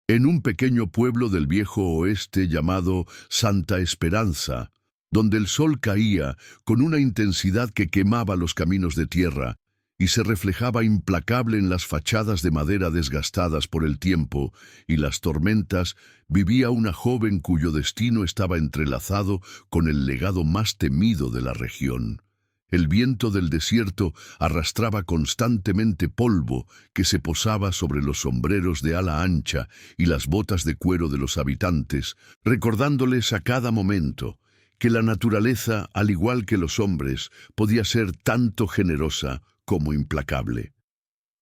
en un pequeño pueblo del viejo oeste llamado Santa Esperanza, donde el sol caía con una intensidad que quemaba los caminos de tierra y se reflejaba implacable en las fachadas de madera desgastadas por el tiempo y las tormentas, vivía una joven cuyo destino estaba entrelazado con el legado más temido de la región. El viento del desierto arrastraba constantemente polvo que se posaba sobre los sombreros de ala ancha y las botas de cuero de los habitantes, recordándoles a cada momento que la naturaleza, al igual que los hombres, podía ser tanto generosa como implacable.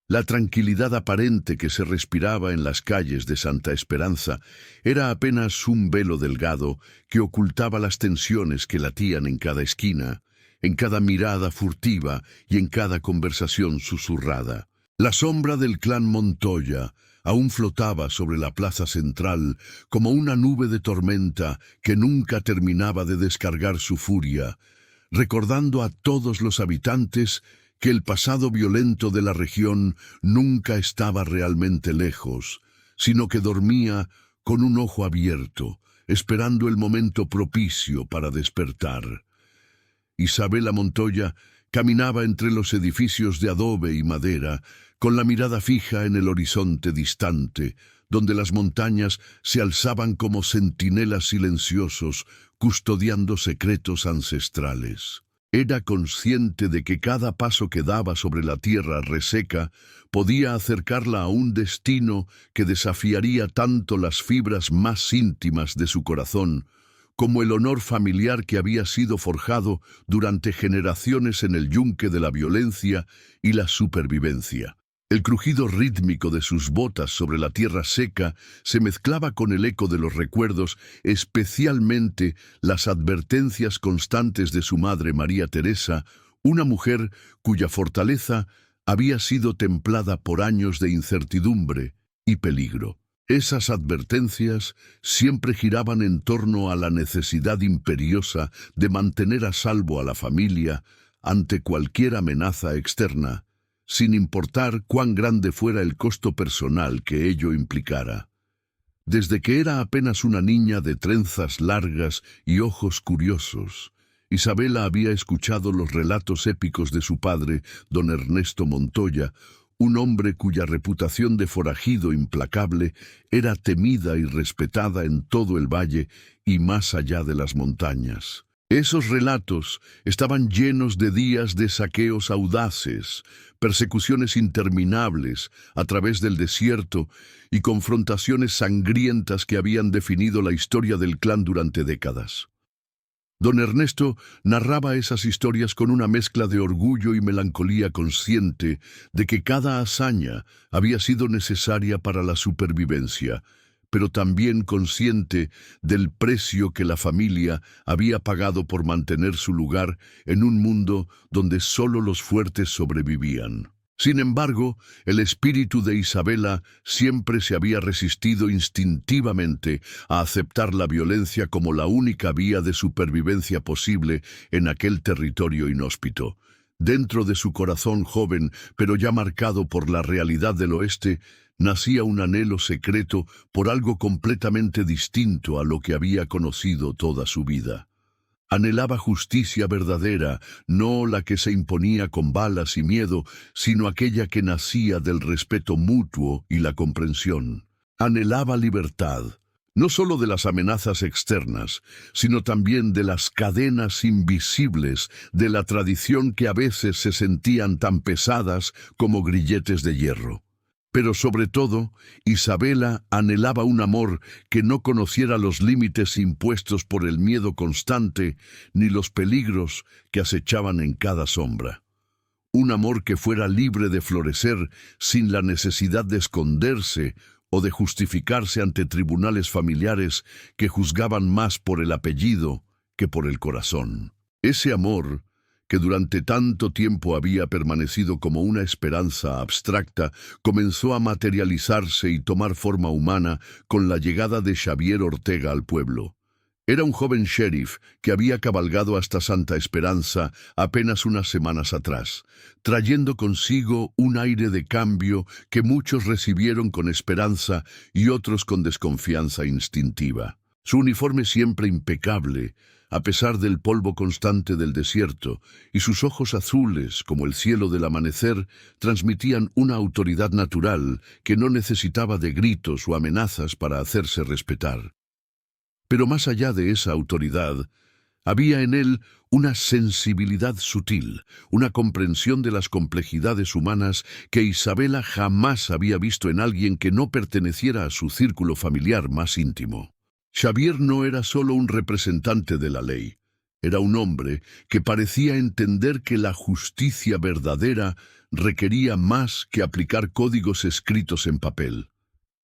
La tranquilidad aparente que se respiraba en las calles de Santa Esperanza era apenas un velo delgado que ocultaba las tensiones que latían en cada esquina, en cada mirada furtiva y en cada conversación susurrada. La sombra del clan Montoya aún flotaba sobre la plaza central como una nube de tormenta que nunca terminaba de descargar su furia, recordando a todos los habitantes que el pasado violento de la región nunca estaba realmente lejos, sino que dormía con un ojo abierto, esperando el momento propicio para despertar. Isabela Montoya caminaba entre los edificios de adobe y madera, con la mirada fija en el horizonte distante, donde las montañas se alzaban como centinelas silenciosos, custodiando secretos ancestrales. Era consciente de que cada paso que daba sobre la tierra reseca podía acercarla a un destino que desafiaría tanto las fibras más íntimas de su corazón como el honor familiar que había sido forjado durante generaciones en el yunque de la violencia y la supervivencia. El crujido rítmico de sus botas sobre la tierra seca se mezclaba con el eco de los recuerdos, especialmente las advertencias constantes de su madre María Teresa, una mujer cuya fortaleza había sido templada por años de incertidumbre y peligro. Esas advertencias siempre giraban en torno a la necesidad imperiosa de mantener a salvo a la familia ante cualquier amenaza externa, sin importar cuán grande fuera el costo personal que ello implicara. Desde que era apenas una niña de trenzas largas y ojos curiosos, Isabela había escuchado los relatos épicos de su padre, don Ernesto Montoya, un hombre cuya reputación de forajido implacable era temida y respetada en todo el valle y más allá de las montañas. Esos relatos estaban llenos de días de saqueos audaces, persecuciones interminables a través del desierto y confrontaciones sangrientas que habían definido la historia del clan durante décadas. Don Ernesto narraba esas historias con una mezcla de orgullo y melancolía, consciente de que cada hazaña había sido necesaria para la supervivencia, pero también consciente del precio que la familia había pagado por mantener su lugar en un mundo donde solo los fuertes sobrevivían. Sin embargo, el espíritu de Isabela siempre se había resistido instintivamente a aceptar la violencia como la única vía de supervivencia posible en aquel territorio inhóspito. Dentro de su corazón joven, pero ya marcado por la realidad del oeste, nacía un anhelo secreto por algo completamente distinto a lo que había conocido toda su vida. Anhelaba justicia verdadera, no la que se imponía con balas y miedo, sino aquella que nacía del respeto mutuo y la comprensión. Anhelaba libertad, no solo de las amenazas externas, sino también de las cadenas invisibles de la tradición que a veces se sentían tan pesadas como grilletes de hierro. Pero sobre todo, Isabela anhelaba un amor que no conociera los límites impuestos por el miedo constante ni los peligros que acechaban en cada sombra. Un amor que fuera libre de florecer sin la necesidad de esconderse o de justificarse ante tribunales familiares que juzgaban más por el apellido que por el corazón. Ese amor, que durante tanto tiempo había permanecido como una esperanza abstracta, comenzó a materializarse y tomar forma humana con la llegada de Xavier Ortega al pueblo. Era un joven sheriff que había cabalgado hasta Santa Esperanza apenas unas semanas atrás, trayendo consigo un aire de cambio que muchos recibieron con esperanza y otros con desconfianza instintiva. Su uniforme siempre impecable, a pesar del polvo constante del desierto, y sus ojos azules, como el cielo del amanecer, transmitían una autoridad natural que no necesitaba de gritos o amenazas para hacerse respetar. Pero más allá de esa autoridad, había en él una sensibilidad sutil, una comprensión de las complejidades humanas que Isabela jamás había visto en alguien que no perteneciera a su círculo familiar más íntimo. Xavier no era solo un representante de la ley, era un hombre que parecía entender que la justicia verdadera requería más que aplicar códigos escritos en papel.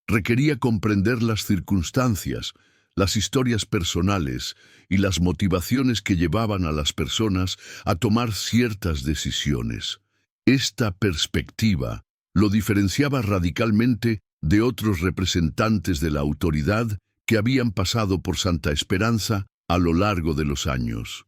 Requería comprender las circunstancias, las historias personales y las motivaciones que llevaban a las personas a tomar ciertas decisiones. Esta perspectiva lo diferenciaba radicalmente de otros representantes de la autoridad que habían pasado por Santa Esperanza a lo largo de los años.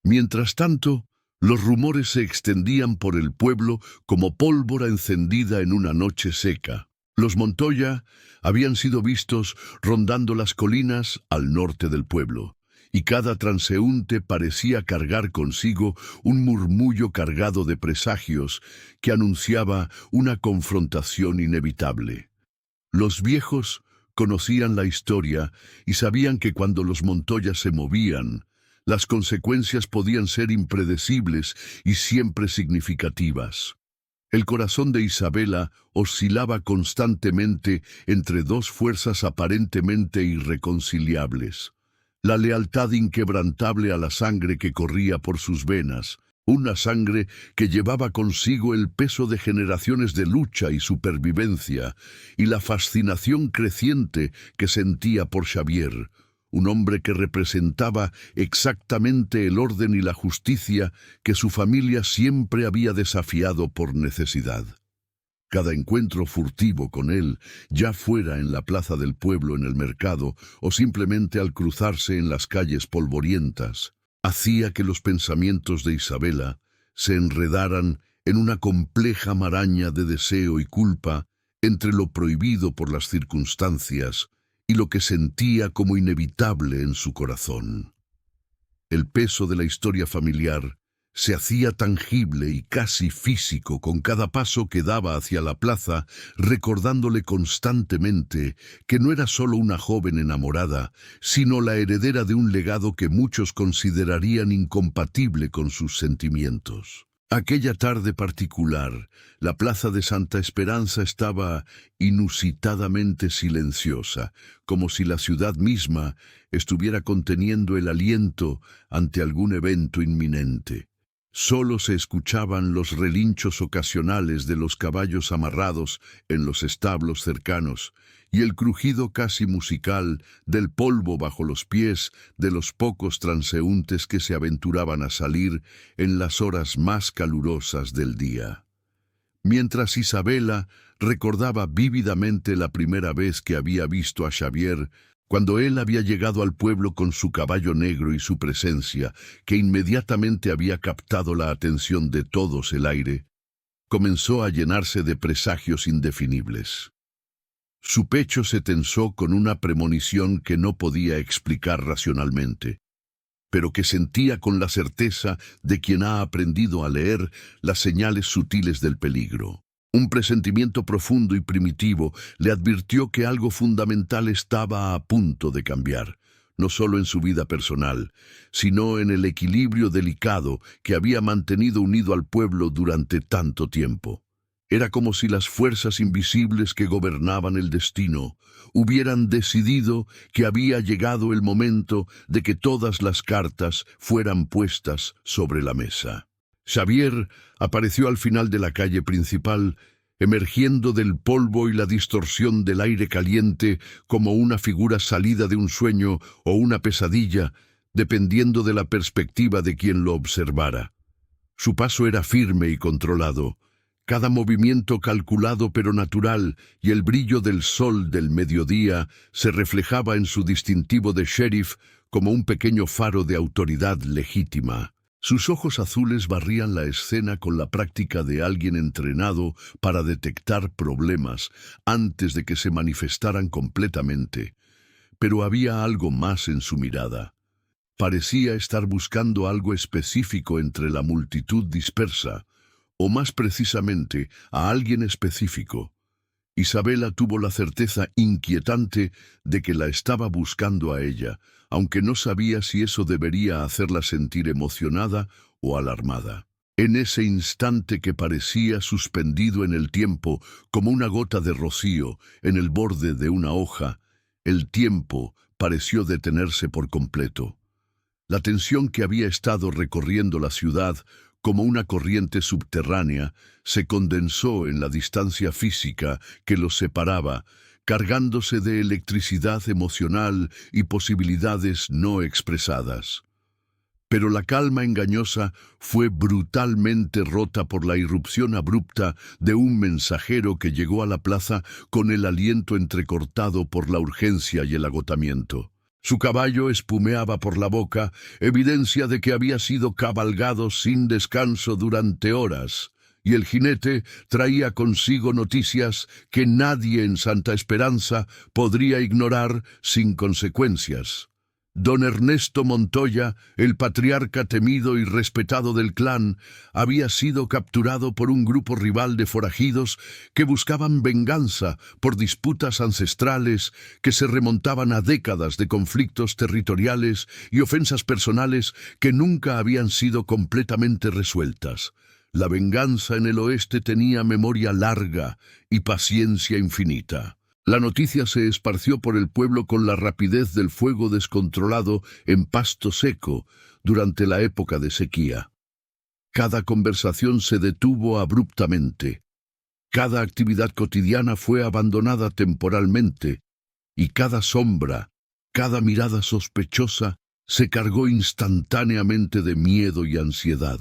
Mientras tanto, los rumores se extendían por el pueblo como pólvora encendida en una noche seca. Los Montoya habían sido vistos rondando las colinas al norte del pueblo, y cada transeúnte parecía cargar consigo un murmullo cargado de presagios que anunciaba una confrontación inevitable. Los viejos conocían la historia y sabían que cuando los Montoya se movían, las consecuencias podían ser impredecibles y siempre significativas. El corazón de Isabela oscilaba constantemente entre dos fuerzas aparentemente irreconciliables. La lealtad inquebrantable a la sangre que corría por sus venas, una sangre que llevaba consigo el peso de generaciones de lucha y supervivencia, y la fascinación creciente que sentía por Xavier, un hombre que representaba exactamente el orden y la justicia que su familia siempre había desafiado por necesidad. Cada encuentro furtivo con él, ya fuera en la plaza del pueblo, en el mercado, o simplemente al cruzarse en las calles polvorientas, hacía que los pensamientos de Isabela se enredaran en una compleja maraña de deseo y culpa entre lo prohibido por las circunstancias y lo que sentía como inevitable en su corazón. El peso de la historia familiar se hacía tangible y casi físico con cada paso que daba hacia la plaza, recordándole constantemente que no era solo una joven enamorada, sino la heredera de un legado que muchos considerarían incompatible con sus sentimientos. Aquella tarde particular, la plaza de Santa Esperanza estaba inusitadamente silenciosa, como si la ciudad misma estuviera conteniendo el aliento ante algún evento inminente. Solo se escuchaban los relinchos ocasionales de los caballos amarrados en los establos cercanos y el crujido casi musical del polvo bajo los pies de los pocos transeúntes que se aventuraban a salir en las horas más calurosas del día. Mientras Isabela recordaba vívidamente la primera vez que había visto a Xavier, cuando él había llegado al pueblo con su caballo negro y su presencia, que inmediatamente había captado la atención de todos el aire, comenzó a llenarse de presagios indefinibles. Su pecho se tensó con una premonición que no podía explicar racionalmente, pero que sentía con la certeza de quien ha aprendido a leer las señales sutiles del peligro. Un presentimiento profundo y primitivo le advirtió que algo fundamental estaba a punto de cambiar, no solo en su vida personal, sino en el equilibrio delicado que había mantenido unido al pueblo durante tanto tiempo. Era como si las fuerzas invisibles que gobernaban el destino hubieran decidido que había llegado el momento de que todas las cartas fueran puestas sobre la mesa. Xavier apareció al final de la calle principal, emergiendo del polvo y la distorsión del aire caliente como una figura salida de un sueño o una pesadilla, dependiendo de la perspectiva de quien lo observara. Su paso era firme y controlado, cada movimiento calculado pero natural, y el brillo del sol del mediodía se reflejaba en su distintivo de sheriff como un pequeño faro de autoridad legítima. Sus ojos azules barrían la escena con la práctica de alguien entrenado para detectar problemas antes de que se manifestaran completamente. Pero había algo más en su mirada. Parecía estar buscando algo específico entre la multitud dispersa, o más precisamente, a alguien específico. Isabela tuvo la certeza inquietante de que la estaba buscando a ella, aunque no sabía si eso debería hacerla sentir emocionada o alarmada. En ese instante que parecía suspendido en el tiempo como una gota de rocío en el borde de una hoja, el tiempo pareció detenerse por completo. La tensión que había estado recorriendo la ciudad como una corriente subterránea se condensó en la distancia física que los separaba, cargándose de electricidad emocional y posibilidades no expresadas. Pero la calma engañosa fue brutalmente rota por la irrupción abrupta de un mensajero que llegó a la plaza con el aliento entrecortado por la urgencia y el agotamiento. Su caballo espumeaba por la boca, evidencia de que había sido cabalgado sin descanso durante horas, y el jinete traía consigo noticias que nadie en Santa Esperanza podría ignorar sin consecuencias. Don Ernesto Montoya, el patriarca temido y respetado del clan, había sido capturado por un grupo rival de forajidos que buscaban venganza por disputas ancestrales que se remontaban a décadas de conflictos territoriales y ofensas personales que nunca habían sido completamente resueltas. La venganza en el oeste tenía memoria larga y paciencia infinita. La noticia se esparció por el pueblo con la rapidez del fuego descontrolado en pasto seco durante la época de sequía. Cada conversación se detuvo abruptamente. Cada actividad cotidiana fue abandonada temporalmente, y cada sombra, cada mirada sospechosa, se cargó instantáneamente de miedo y ansiedad.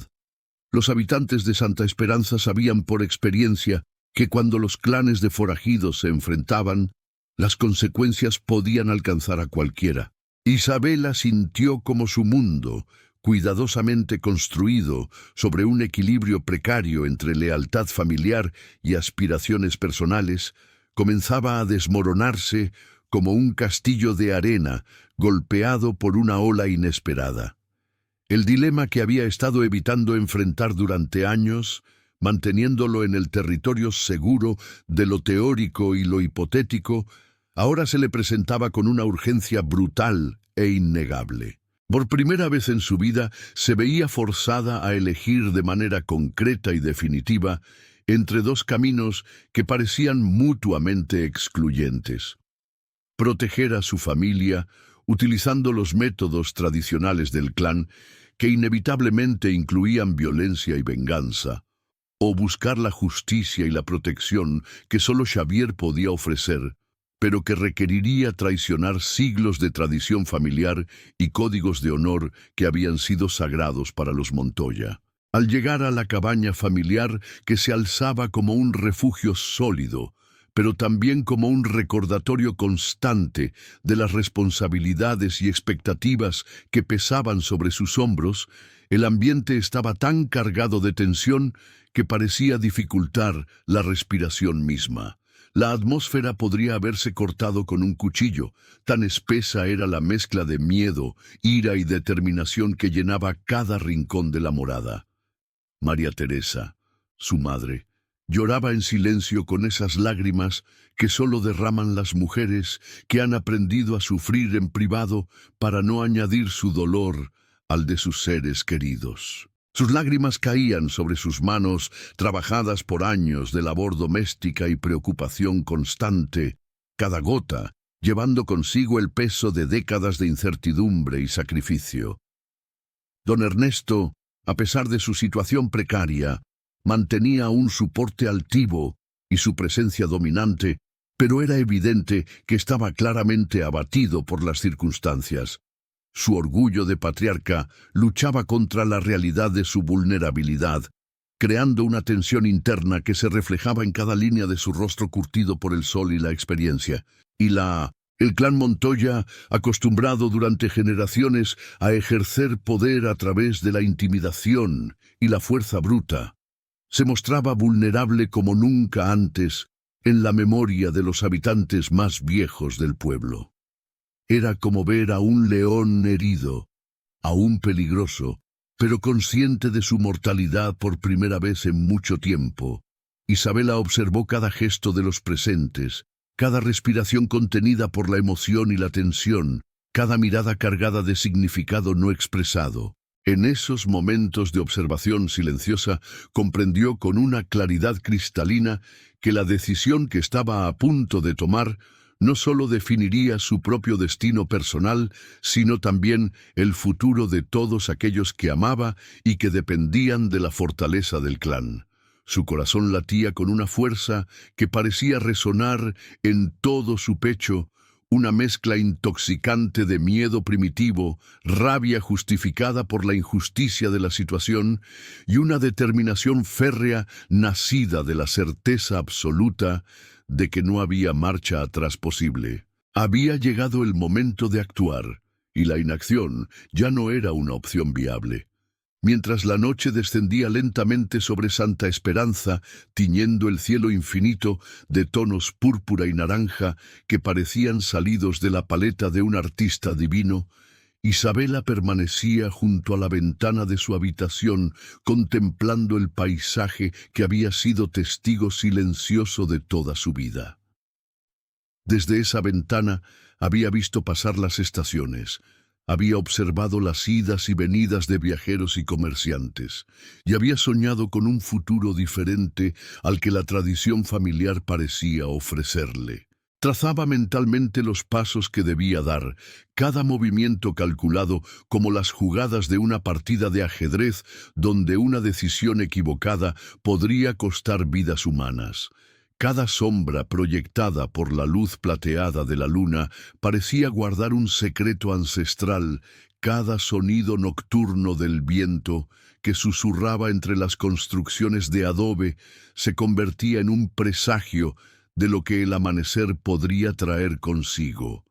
Los habitantes de Santa Esperanza sabían por experiencia que cuando los clanes de forajidos se enfrentaban, las consecuencias podían alcanzar a cualquiera. Isabela sintió como su mundo, cuidadosamente construido sobre un equilibrio precario entre lealtad familiar y aspiraciones personales, comenzaba a desmoronarse como un castillo de arena golpeado por una ola inesperada. El dilema que había estado evitando enfrentar durante años, manteniéndolo en el territorio seguro de lo teórico y lo hipotético, ahora se le presentaba con una urgencia brutal e innegable. Por primera vez en su vida se veía forzada a elegir de manera concreta y definitiva entre dos caminos que parecían mutuamente excluyentes. Proteger a su familia, utilizando los métodos tradicionales del clan, que inevitablemente incluían violencia y venganza, o buscar la justicia y la protección que solo Xavier podía ofrecer, pero que requeriría traicionar siglos de tradición familiar y códigos de honor que habían sido sagrados para los Montoya. Al llegar a la cabaña familiar que se alzaba como un refugio sólido, pero también como un recordatorio constante de las responsabilidades y expectativas que pesaban sobre sus hombros, el ambiente estaba tan cargado de tensión que parecía dificultar la respiración misma. La atmósfera podría haberse cortado con un cuchillo, tan espesa era la mezcla de miedo, ira y determinación que llenaba cada rincón de la morada. María Teresa, su madre, lloraba en silencio con esas lágrimas que solo derraman las mujeres que han aprendido a sufrir en privado para no añadir su dolor al de sus seres queridos. Sus lágrimas caían sobre sus manos, trabajadas por años de labor doméstica y preocupación constante, cada gota llevando consigo el peso de décadas de incertidumbre y sacrificio. Don Ernesto, a pesar de su situación precaria, mantenía un soporte altivo y su presencia dominante, pero era evidente que estaba claramente abatido por las circunstancias. Su orgullo de patriarca luchaba contra la realidad de su vulnerabilidad, creando una tensión interna que se reflejaba en cada línea de su rostro curtido por el sol y la experiencia. Y la El clan Montoya, acostumbrado durante generaciones a ejercer poder a través de la intimidación y la fuerza bruta, se mostraba vulnerable como nunca antes en la memoria de los habitantes más viejos del pueblo. Era como ver a un león herido, aún peligroso, pero consciente de su mortalidad por primera vez en mucho tiempo. Isabela observó cada gesto de los presentes, cada respiración contenida por la emoción y la tensión, cada mirada cargada de significado no expresado. En esos momentos de observación silenciosa, comprendió con una claridad cristalina que la decisión que estaba a punto de tomar no solo definiría su propio destino personal, sino también el futuro de todos aquellos que amaba y que dependían de la fortaleza del clan. Su corazón latía con una fuerza que parecía resonar en todo su pecho, una mezcla intoxicante de miedo primitivo, rabia justificada por la injusticia de la situación y una determinación férrea nacida de la certeza absoluta de que no había marcha atrás posible. Había llegado el momento de actuar, y la inacción ya no era una opción viable. Mientras la noche descendía lentamente sobre Santa Esperanza, tiñendo el cielo infinito de tonos púrpura y naranja que parecían salidos de la paleta de un artista divino, Isabela permanecía junto a la ventana de su habitación, contemplando el paisaje que había sido testigo silencioso de toda su vida. Desde esa ventana había visto pasar las estaciones, había observado las idas y venidas de viajeros y comerciantes, y había soñado con un futuro diferente al que la tradición familiar parecía ofrecerle. Trazaba mentalmente los pasos que debía dar, cada movimiento calculado como las jugadas de una partida de ajedrez donde una decisión equivocada podría costar vidas humanas. Cada sombra proyectada por la luz plateada de la luna parecía guardar un secreto ancestral, cada sonido nocturno del viento que susurraba entre las construcciones de adobe se convertía en un presagio de lo que el amanecer podría traer consigo.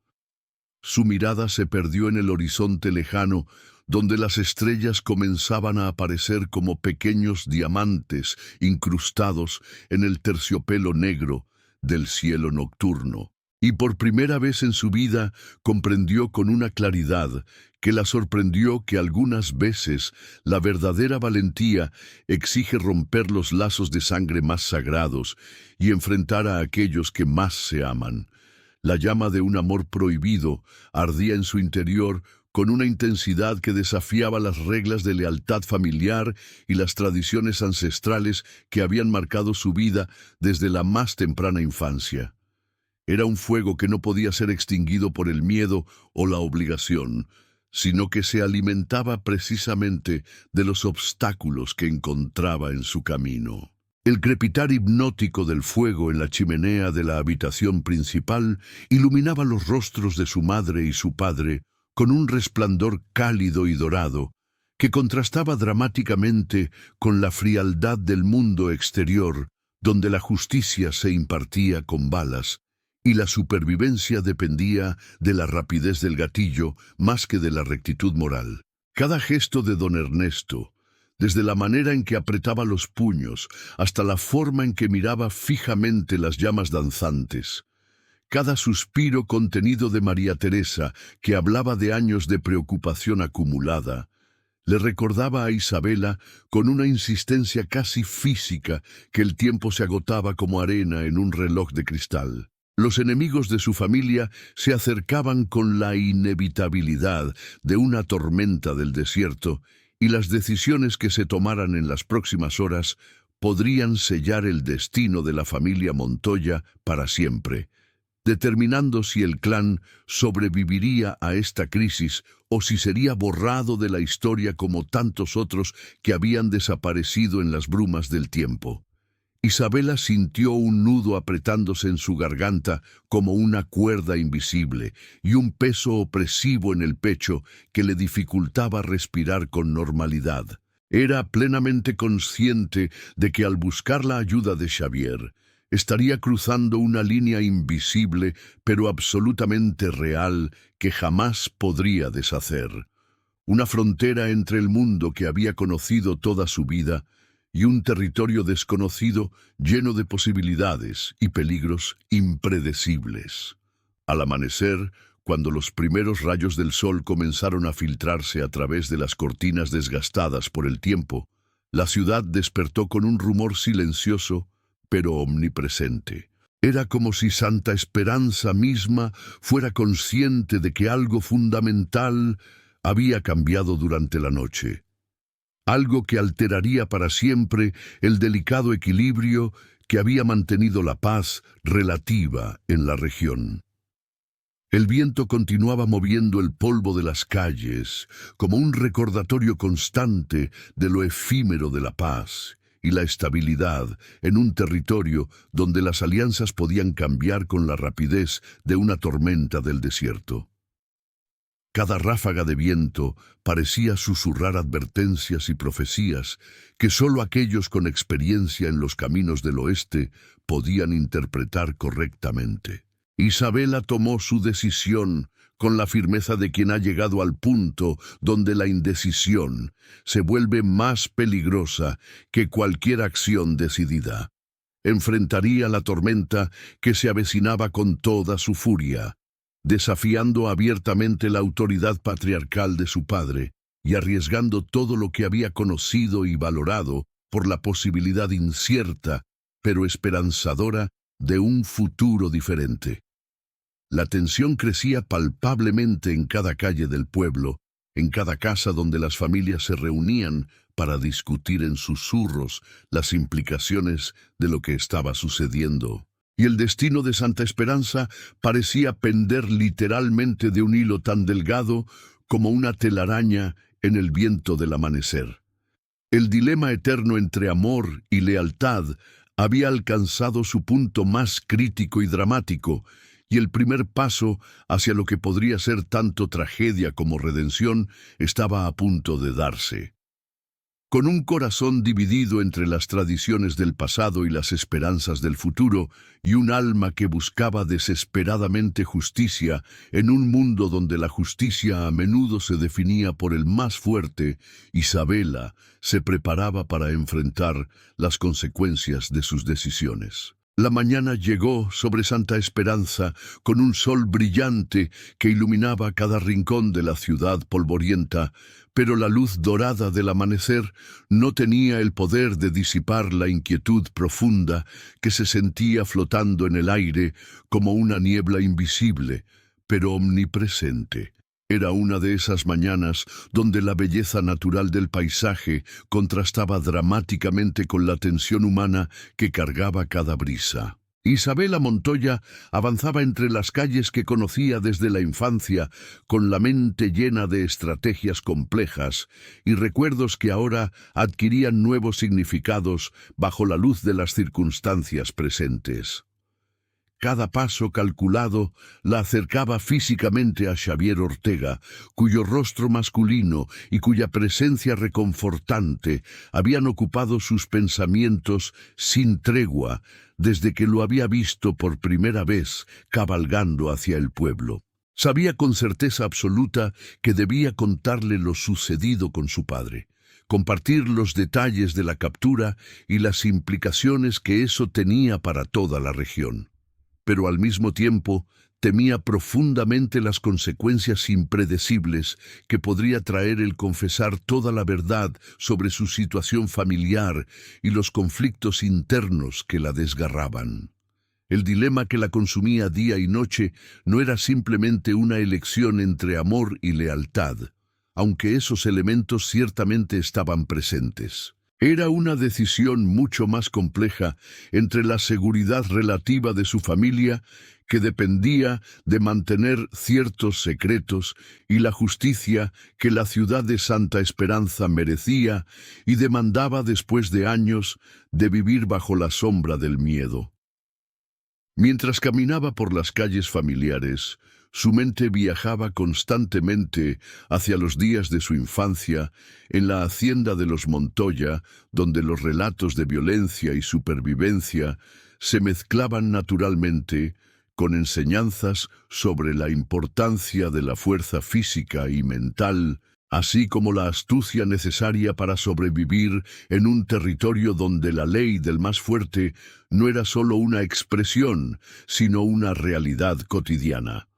Su mirada se perdió en el horizonte lejano, donde las estrellas comenzaban a aparecer como pequeños diamantes incrustados en el terciopelo negro del cielo nocturno. Y por primera vez en su vida comprendió con una claridad que la sorprendió que algunas veces la verdadera valentía exige romper los lazos de sangre más sagrados y enfrentar a aquellos que más se aman. La llama de un amor prohibido ardía en su interior con una intensidad que desafiaba las reglas de lealtad familiar y las tradiciones ancestrales que habían marcado su vida desde la más temprana infancia. Era un fuego que no podía ser extinguido por el miedo o la obligación, sino que se alimentaba precisamente de los obstáculos que encontraba en su camino. El crepitar hipnótico del fuego en la chimenea de la habitación principal iluminaba los rostros de su madre y su padre con un resplandor cálido y dorado que contrastaba dramáticamente con la frialdad del mundo exterior, donde la justicia se impartía con balas y la supervivencia dependía de la rapidez del gatillo más que de la rectitud moral. Cada gesto de don Ernesto, desde la manera en que apretaba los puños hasta la forma en que miraba fijamente las llamas danzantes, cada suspiro contenido de María Teresa, que hablaba de años de preocupación acumulada, le recordaba a Isabela con una insistencia casi física que el tiempo se agotaba como arena en un reloj de cristal. Los enemigos de su familia se acercaban con la inevitabilidad de una tormenta del desierto, y las decisiones que se tomaran en las próximas horas podrían sellar el destino de la familia Montoya para siempre, determinando si el clan sobreviviría a esta crisis o si sería borrado de la historia como tantos otros que habían desaparecido en las brumas del tiempo. Isabela sintió un nudo apretándose en su garganta como una cuerda invisible y un peso opresivo en el pecho que le dificultaba respirar con normalidad. Era plenamente consciente de que al buscar la ayuda de Xavier, estaría cruzando una línea invisible pero absolutamente real que jamás podría deshacer. Una frontera entre el mundo que había conocido toda su vida y un territorio desconocido lleno de posibilidades y peligros impredecibles. Al amanecer, cuando los primeros rayos del sol comenzaron a filtrarse a través de las cortinas desgastadas por el tiempo, la ciudad despertó con un rumor silencioso, pero omnipresente. Era como si Santa Esperanza misma fuera consciente de que algo fundamental había cambiado durante la noche. Algo que alteraría para siempre el delicado equilibrio que había mantenido la paz relativa en la región. El viento continuaba moviendo el polvo de las calles, como un recordatorio constante de lo efímero de la paz y la estabilidad en un territorio donde las alianzas podían cambiar con la rapidez de una tormenta del desierto. Cada ráfaga de viento parecía susurrar advertencias y profecías que sólo aquellos con experiencia en los caminos del oeste podían interpretar correctamente. Isabela tomó su decisión con la firmeza de quien ha llegado al punto donde la indecisión se vuelve más peligrosa que cualquier acción decidida. Enfrentaría la tormenta que se avecinaba con toda su furia, desafiando abiertamente la autoridad patriarcal de su padre y arriesgando todo lo que había conocido y valorado por la posibilidad incierta, pero esperanzadora, de un futuro diferente. La tensión crecía palpablemente en cada calle del pueblo, en cada casa donde las familias se reunían para discutir en susurros las implicaciones de lo que estaba sucediendo. Y el destino de Santa Esperanza parecía pender literalmente de un hilo tan delgado como una telaraña en el viento del amanecer. El dilema eterno entre amor y lealtad había alcanzado su punto más crítico y dramático, y el primer paso hacia lo que podría ser tanto tragedia como redención estaba a punto de darse. Con un corazón dividido entre las tradiciones del pasado y las esperanzas del futuro, y un alma que buscaba desesperadamente justicia en un mundo donde la justicia a menudo se definía por el más fuerte, Isabela se preparaba para enfrentar las consecuencias de sus decisiones. La mañana llegó sobre Santa Esperanza con un sol brillante que iluminaba cada rincón de la ciudad polvorienta, pero la luz dorada del amanecer no tenía el poder de disipar la inquietud profunda que se sentía flotando en el aire como una niebla invisible, pero omnipresente. Era una de esas mañanas donde la belleza natural del paisaje contrastaba dramáticamente con la tensión humana que cargaba cada brisa. Isabela Montoya avanzaba entre las calles que conocía desde la infancia, con la mente llena de estrategias complejas y recuerdos que ahora adquirían nuevos significados bajo la luz de las circunstancias presentes. Cada paso calculado la acercaba físicamente a Xavier Ortega, cuyo rostro masculino y cuya presencia reconfortante habían ocupado sus pensamientos sin tregua desde que lo había visto por primera vez cabalgando hacia el pueblo. Sabía con certeza absoluta que debía contarle lo sucedido con su padre, compartir los detalles de la captura y las implicaciones que eso tenía para toda la región. Pero al mismo tiempo temía profundamente las consecuencias impredecibles que podría traer el confesar toda la verdad sobre su situación familiar y los conflictos internos que la desgarraban. El dilema que la consumía día y noche no era simplemente una elección entre amor y lealtad, aunque esos elementos ciertamente estaban presentes. Era una decisión mucho más compleja entre la seguridad relativa de su familia, que dependía de mantener ciertos secretos, y la justicia que la ciudad de Santa Esperanza merecía y demandaba después de años de vivir bajo la sombra del miedo. Mientras caminaba por las calles familiares, su mente viajaba constantemente hacia los días de su infancia en la hacienda de los Montoya, donde los relatos de violencia y supervivencia se mezclaban naturalmente con enseñanzas sobre la importancia de la fuerza física y mental, así como la astucia necesaria para sobrevivir en un territorio donde la ley del más fuerte no era solo una expresión, sino una realidad cotidiana.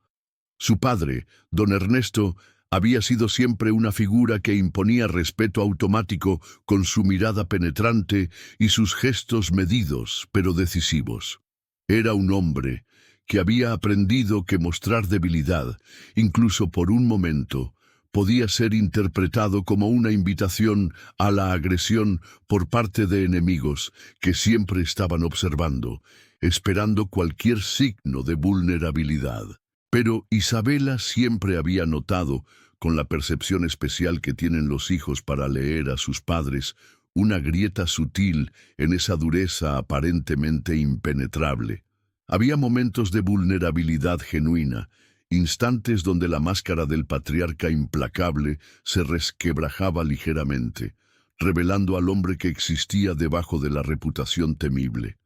Su padre, don Ernesto, había sido siempre una figura que imponía respeto automático con su mirada penetrante y sus gestos medidos, pero decisivos. Era un hombre que había aprendido que mostrar debilidad, incluso por un momento, podía ser interpretado como una invitación a la agresión por parte de enemigos que siempre estaban observando, esperando cualquier signo de vulnerabilidad. Pero Isabela siempre había notado, con la percepción especial que tienen los hijos para leer a sus padres, una grieta sutil en esa dureza aparentemente impenetrable. Había momentos de vulnerabilidad genuina, instantes donde la máscara del patriarca implacable se resquebrajaba ligeramente, revelando al hombre que existía debajo de la reputación temible.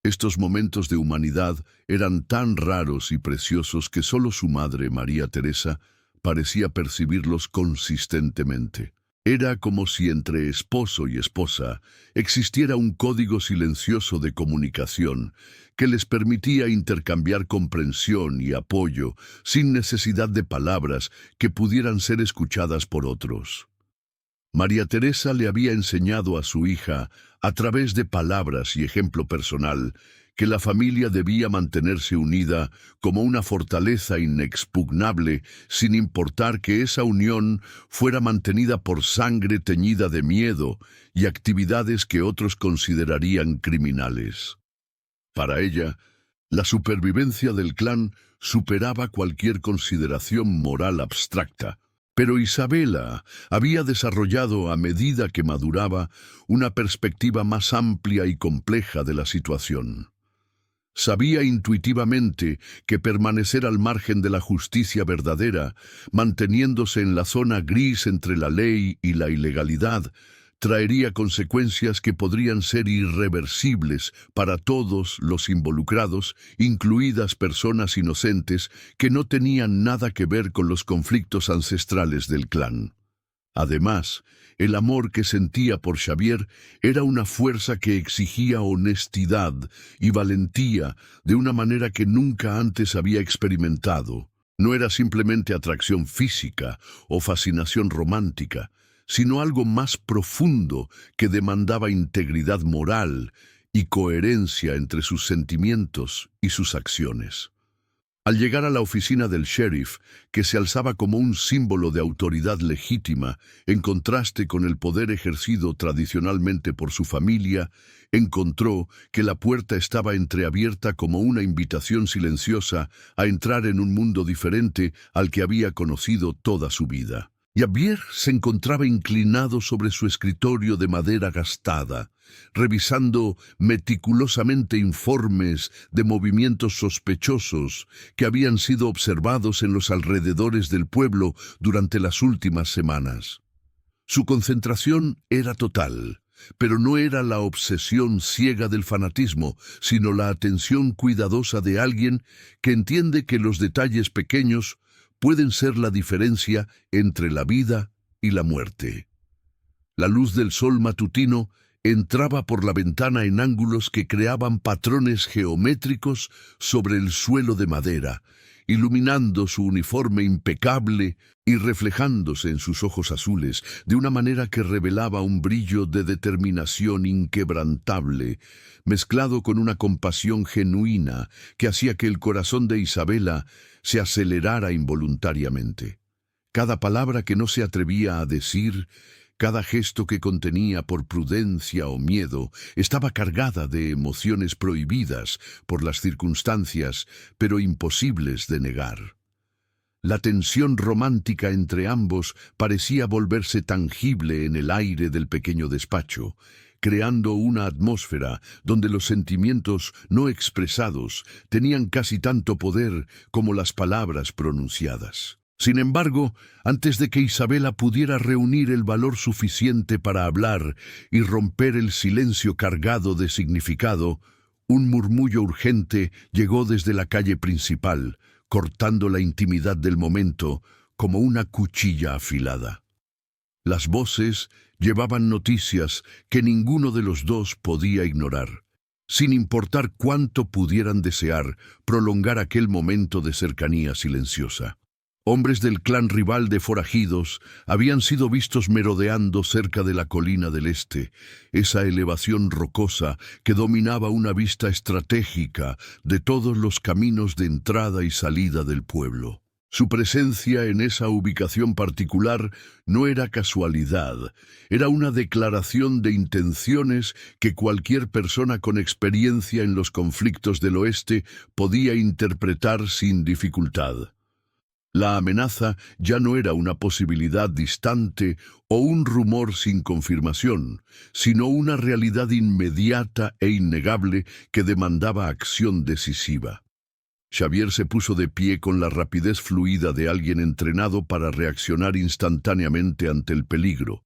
Estos momentos de humanidad eran tan raros y preciosos que solo su madre, María Teresa, parecía percibirlos consistentemente. Era como si entre esposo y esposa existiera un código silencioso de comunicación que les permitía intercambiar comprensión y apoyo sin necesidad de palabras que pudieran ser escuchadas por otros. María Teresa le había enseñado a su hija, a través de palabras y ejemplo personal, que la familia debía mantenerse unida como una fortaleza inexpugnable, sin importar que esa unión fuera mantenida por sangre teñida de miedo y actividades que otros considerarían criminales. Para ella, la supervivencia del clan superaba cualquier consideración moral abstracta. Pero Isabela había desarrollado, a medida que maduraba, una perspectiva más amplia y compleja de la situación. Sabía intuitivamente que permanecer al margen de la justicia verdadera, manteniéndose en la zona gris entre la ley y la ilegalidad, traería consecuencias que podrían ser irreversibles para todos los involucrados, incluidas personas inocentes que no tenían nada que ver con los conflictos ancestrales del clan. Además, el amor que sentía por Xavier era una fuerza que exigía honestidad y valentía de una manera que nunca antes había experimentado. No era simplemente atracción física o fascinación romántica, sino algo más profundo que demandaba integridad moral y coherencia entre sus sentimientos y sus acciones. Al llegar a la oficina del sheriff, que se alzaba como un símbolo de autoridad legítima, en contraste con el poder ejercido tradicionalmente por su familia, encontró que la puerta estaba entreabierta como una invitación silenciosa a entrar en un mundo diferente al que había conocido toda su vida. Xavier se encontraba inclinado sobre su escritorio de madera gastada, revisando meticulosamente informes de movimientos sospechosos que habían sido observados en los alrededores del pueblo durante las últimas semanas. Su concentración era total, pero no era la obsesión ciega del fanatismo, sino la atención cuidadosa de alguien que entiende que los detalles pequeños pueden ser la diferencia entre la vida y la muerte. La luz del sol matutino entraba por la ventana en ángulos que creaban patrones geométricos sobre el suelo de madera, iluminando su uniforme impecable y reflejándose en sus ojos azules de una manera que revelaba un brillo de determinación inquebrantable, mezclado con una compasión genuina que hacía que el corazón de Isabela se acelerara involuntariamente. Cada palabra que no se atrevía a decir, cada gesto que contenía por prudencia o miedo, estaba cargada de emociones prohibidas por las circunstancias, pero imposibles de negar. La tensión romántica entre ambos parecía volverse tangible en el aire del pequeño despacho, creando una atmósfera donde los sentimientos no expresados tenían casi tanto poder como las palabras pronunciadas. Sin embargo, antes de que Isabela pudiera reunir el valor suficiente para hablar y romper el silencio cargado de significado, Un murmullo urgente llegó desde la calle principal, cortando la intimidad del momento como una cuchilla afilada. Las voces llevaban noticias que ninguno de los dos podía ignorar, sin importar cuánto pudieran desear prolongar aquel momento de cercanía silenciosa. Hombres del clan rival de forajidos habían sido vistos merodeando cerca de la colina del este, esa elevación rocosa que dominaba una vista estratégica de todos los caminos de entrada y salida del pueblo. Su presencia en esa ubicación particular no era casualidad, era una declaración de intenciones que cualquier persona con experiencia en los conflictos del oeste podía interpretar sin dificultad. La amenaza ya no era una posibilidad distante o un rumor sin confirmación, sino una realidad inmediata e innegable que demandaba acción decisiva. Xavier se puso de pie con la rapidez fluida de alguien entrenado para reaccionar instantáneamente ante el peligro,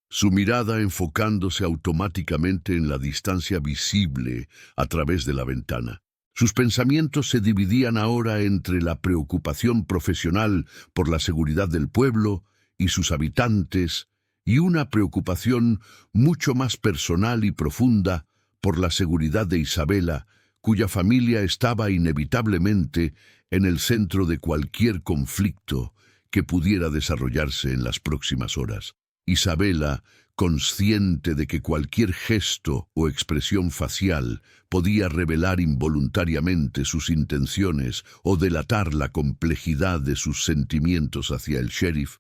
su mirada enfocándose automáticamente en la distancia visible a través de la ventana. Sus pensamientos se dividían ahora entre la preocupación profesional por la seguridad del pueblo y sus habitantes, y una preocupación mucho más personal y profunda por la seguridad de Isabela, cuya familia estaba inevitablemente en el centro de cualquier conflicto que pudiera desarrollarse en las próximas horas. Isabela, consciente de que cualquier gesto o expresión facial podía revelar involuntariamente sus intenciones o delatar la complejidad de sus sentimientos hacia el sheriff,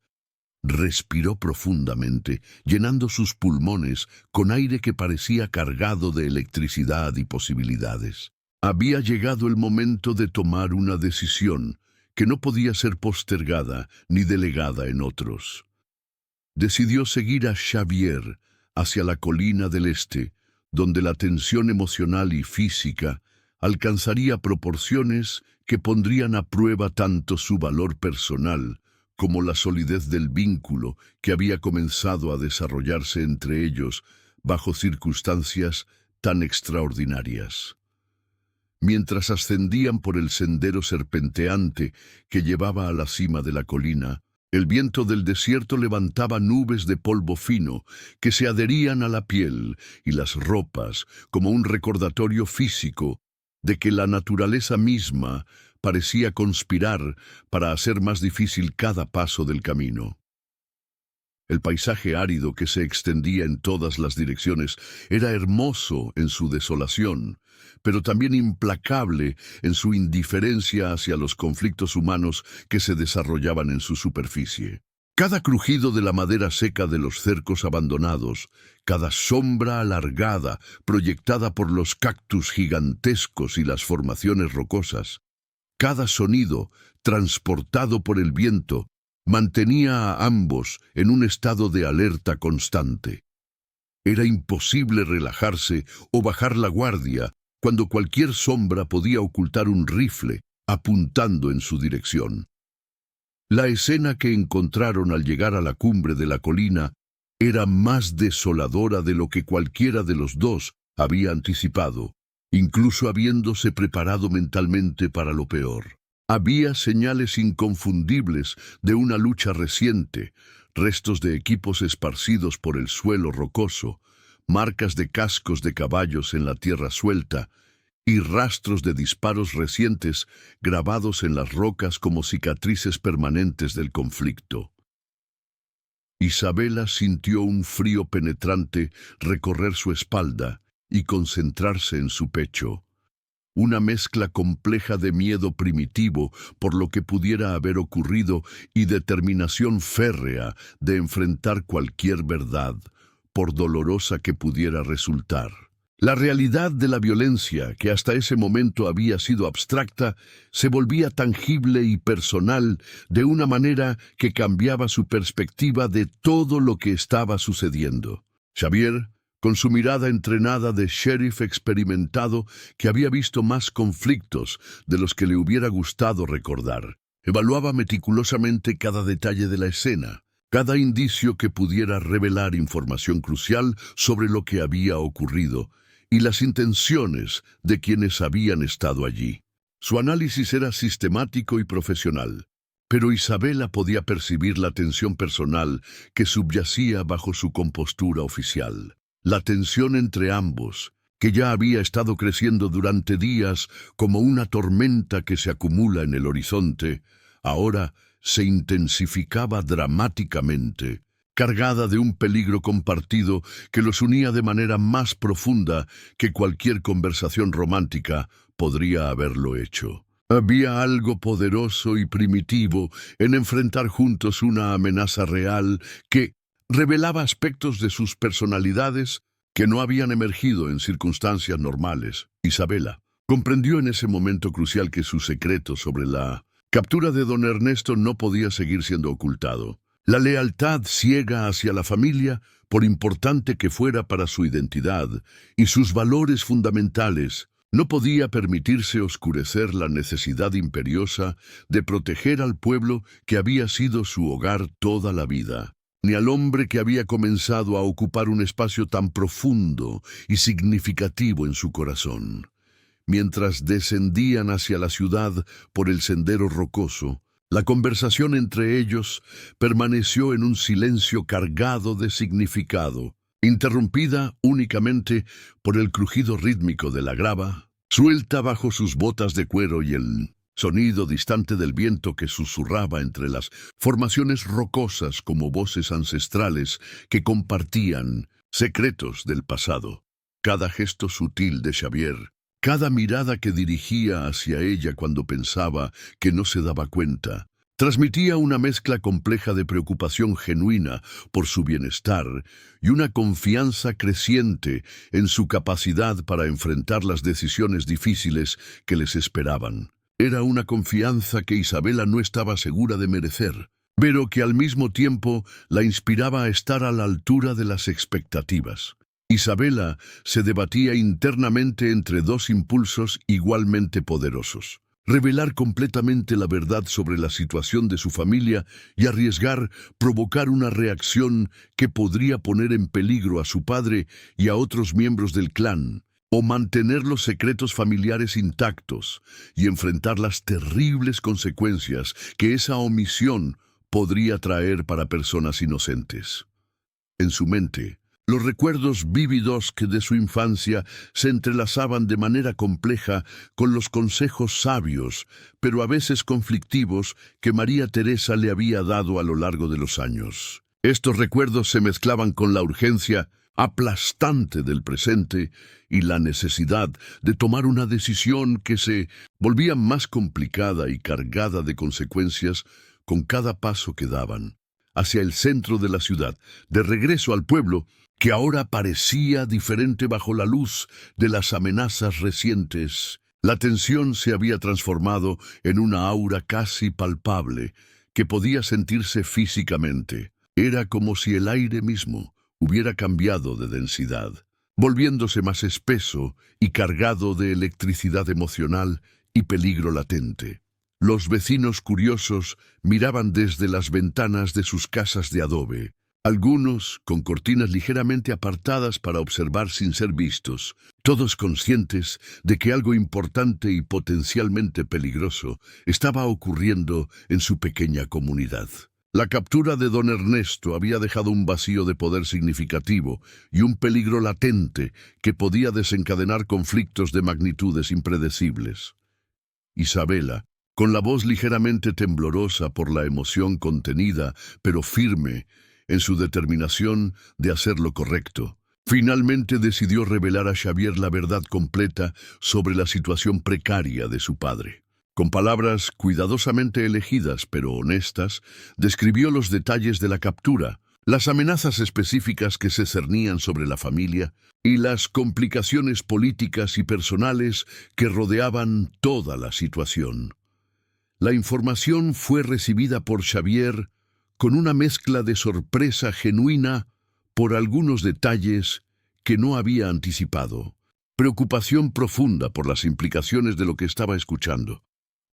respiró profundamente, llenando sus pulmones con aire que parecía cargado de electricidad y posibilidades. Había llegado el momento de tomar una decisión que no podía ser postergada ni delegada en otros. Decidió seguir a Xavier hacia la colina del este, donde la tensión emocional y física alcanzaría proporciones que pondrían a prueba tanto su valor personal como la solidez del vínculo que había comenzado a desarrollarse entre ellos bajo circunstancias tan extraordinarias. Mientras ascendían por el sendero serpenteante que llevaba a la cima de la colina, el viento del desierto levantaba nubes de polvo fino que se adherían a la piel y las ropas como un recordatorio físico de que la naturaleza misma parecía conspirar para hacer más difícil cada paso del camino. El paisaje árido que se extendía en todas las direcciones era hermoso en su desolación, pero también implacable en su indiferencia hacia los conflictos humanos que se desarrollaban en su superficie. Cada crujido de la madera seca de los cercos abandonados, cada sombra alargada proyectada por los cactus gigantescos y las formaciones rocosas, cada sonido transportado por el viento mantenía a ambos en un estado de alerta constante. Era imposible relajarse o bajar la guardia cuando cualquier sombra podía ocultar un rifle apuntando en su dirección. La escena que encontraron al llegar a la cumbre de la colina era más desoladora de lo que cualquiera de los dos había anticipado, incluso habiéndose preparado mentalmente para lo peor. Había señales inconfundibles de una lucha reciente, restos de equipos esparcidos por el suelo rocoso, marcas de cascos de caballos en la tierra suelta y rastros de disparos recientes grabados en las rocas como cicatrices permanentes del conflicto. Isabela sintió un frío penetrante recorrer su espalda y concentrarse en su pecho. Una mezcla compleja de miedo primitivo por lo que pudiera haber ocurrido y determinación férrea de enfrentar cualquier verdad, por dolorosa que pudiera resultar. La realidad de la violencia, que hasta ese momento había sido abstracta, se volvía tangible y personal de una manera que cambiaba su perspectiva de todo lo que estaba sucediendo. Xavier, con su mirada entrenada de sheriff experimentado que había visto más conflictos de los que le hubiera gustado recordar, evaluaba meticulosamente cada detalle de la escena, cada indicio que pudiera revelar información crucial sobre lo que había ocurrido, y las intenciones de quienes habían estado allí. Su análisis era sistemático y profesional, pero Isabela podía percibir la tensión personal que subyacía bajo su compostura oficial. La tensión entre ambos, que ya había estado creciendo durante días como una tormenta que se acumula en el horizonte, ahora se intensificaba dramáticamente, cargada de un peligro compartido que los unía de manera más profunda que cualquier conversación romántica podría haberlo hecho. Había algo poderoso y primitivo en enfrentar juntos una amenaza real que revelaba aspectos de sus personalidades que no habían emergido en circunstancias normales. Isabela comprendió en ese momento crucial que su secreto sobre la captura de don Ernesto no podía seguir siendo ocultado. La lealtad ciega hacia la familia, por importante que fuera para su identidad, y sus valores fundamentales, no podía permitirse oscurecer la necesidad imperiosa de proteger al pueblo que había sido su hogar toda la vida, ni al hombre que había comenzado a ocupar un espacio tan profundo y significativo en su corazón. Mientras descendían hacia la ciudad por el sendero rocoso, la conversación entre ellos permaneció en un silencio cargado de significado, interrumpida únicamente por el crujido rítmico de la grava, suelta bajo sus botas de cuero y el sonido distante del viento que susurraba entre las formaciones rocosas como voces ancestrales que compartían secretos del pasado. Cada gesto sutil de Xavier, cada mirada que dirigía hacia ella cuando pensaba que no se daba cuenta, transmitía una mezcla compleja de preocupación genuina por su bienestar y una confianza creciente en su capacidad para enfrentar las decisiones difíciles que les esperaban. Era una confianza que Isabela no estaba segura de merecer, pero que al mismo tiempo la inspiraba a estar a la altura de las expectativas. Isabela se debatía internamente entre dos impulsos igualmente poderosos: revelar completamente la verdad sobre la situación de su familia y arriesgar provocar una reacción que podría poner en peligro a su padre y a otros miembros del clan, o mantener los secretos familiares intactos y enfrentar las terribles consecuencias que esa omisión podría traer para personas inocentes. En su mente, los recuerdos vívidos que de su infancia se entrelazaban de manera compleja con los consejos sabios, pero a veces conflictivos, que María Teresa le había dado a lo largo de los años. Estos recuerdos se mezclaban con la urgencia aplastante del presente y la necesidad de tomar una decisión que se volvía más complicada y cargada de consecuencias con cada paso que daban hacia el centro de la ciudad, de regreso al pueblo, que ahora parecía diferente bajo la luz de las amenazas recientes. La tensión se había transformado en una aura casi palpable, que podía sentirse físicamente. Era como si el aire mismo hubiera cambiado de densidad, volviéndose más espeso y cargado de electricidad emocional y peligro latente. Los vecinos curiosos miraban desde las ventanas de sus casas de adobe, algunos con cortinas ligeramente apartadas para observar sin ser vistos, todos conscientes de que algo importante y potencialmente peligroso estaba ocurriendo en su pequeña comunidad. La captura de don Ernesto había dejado un vacío de poder significativo y un peligro latente que podía desencadenar conflictos de magnitudes impredecibles. Isabela, con la voz ligeramente temblorosa por la emoción contenida, pero firme en su determinación de hacer lo correcto, finalmente decidió revelar a Xavier la verdad completa sobre la situación precaria de su padre. Con palabras cuidadosamente elegidas pero honestas, describió los detalles de la captura, las amenazas específicas que se cernían sobre la familia y las complicaciones políticas y personales que rodeaban toda la situación. La información fue recibida por Xavier con una mezcla de sorpresa genuina por algunos detalles que no había anticipado, preocupación profunda por las implicaciones de lo que estaba escuchando,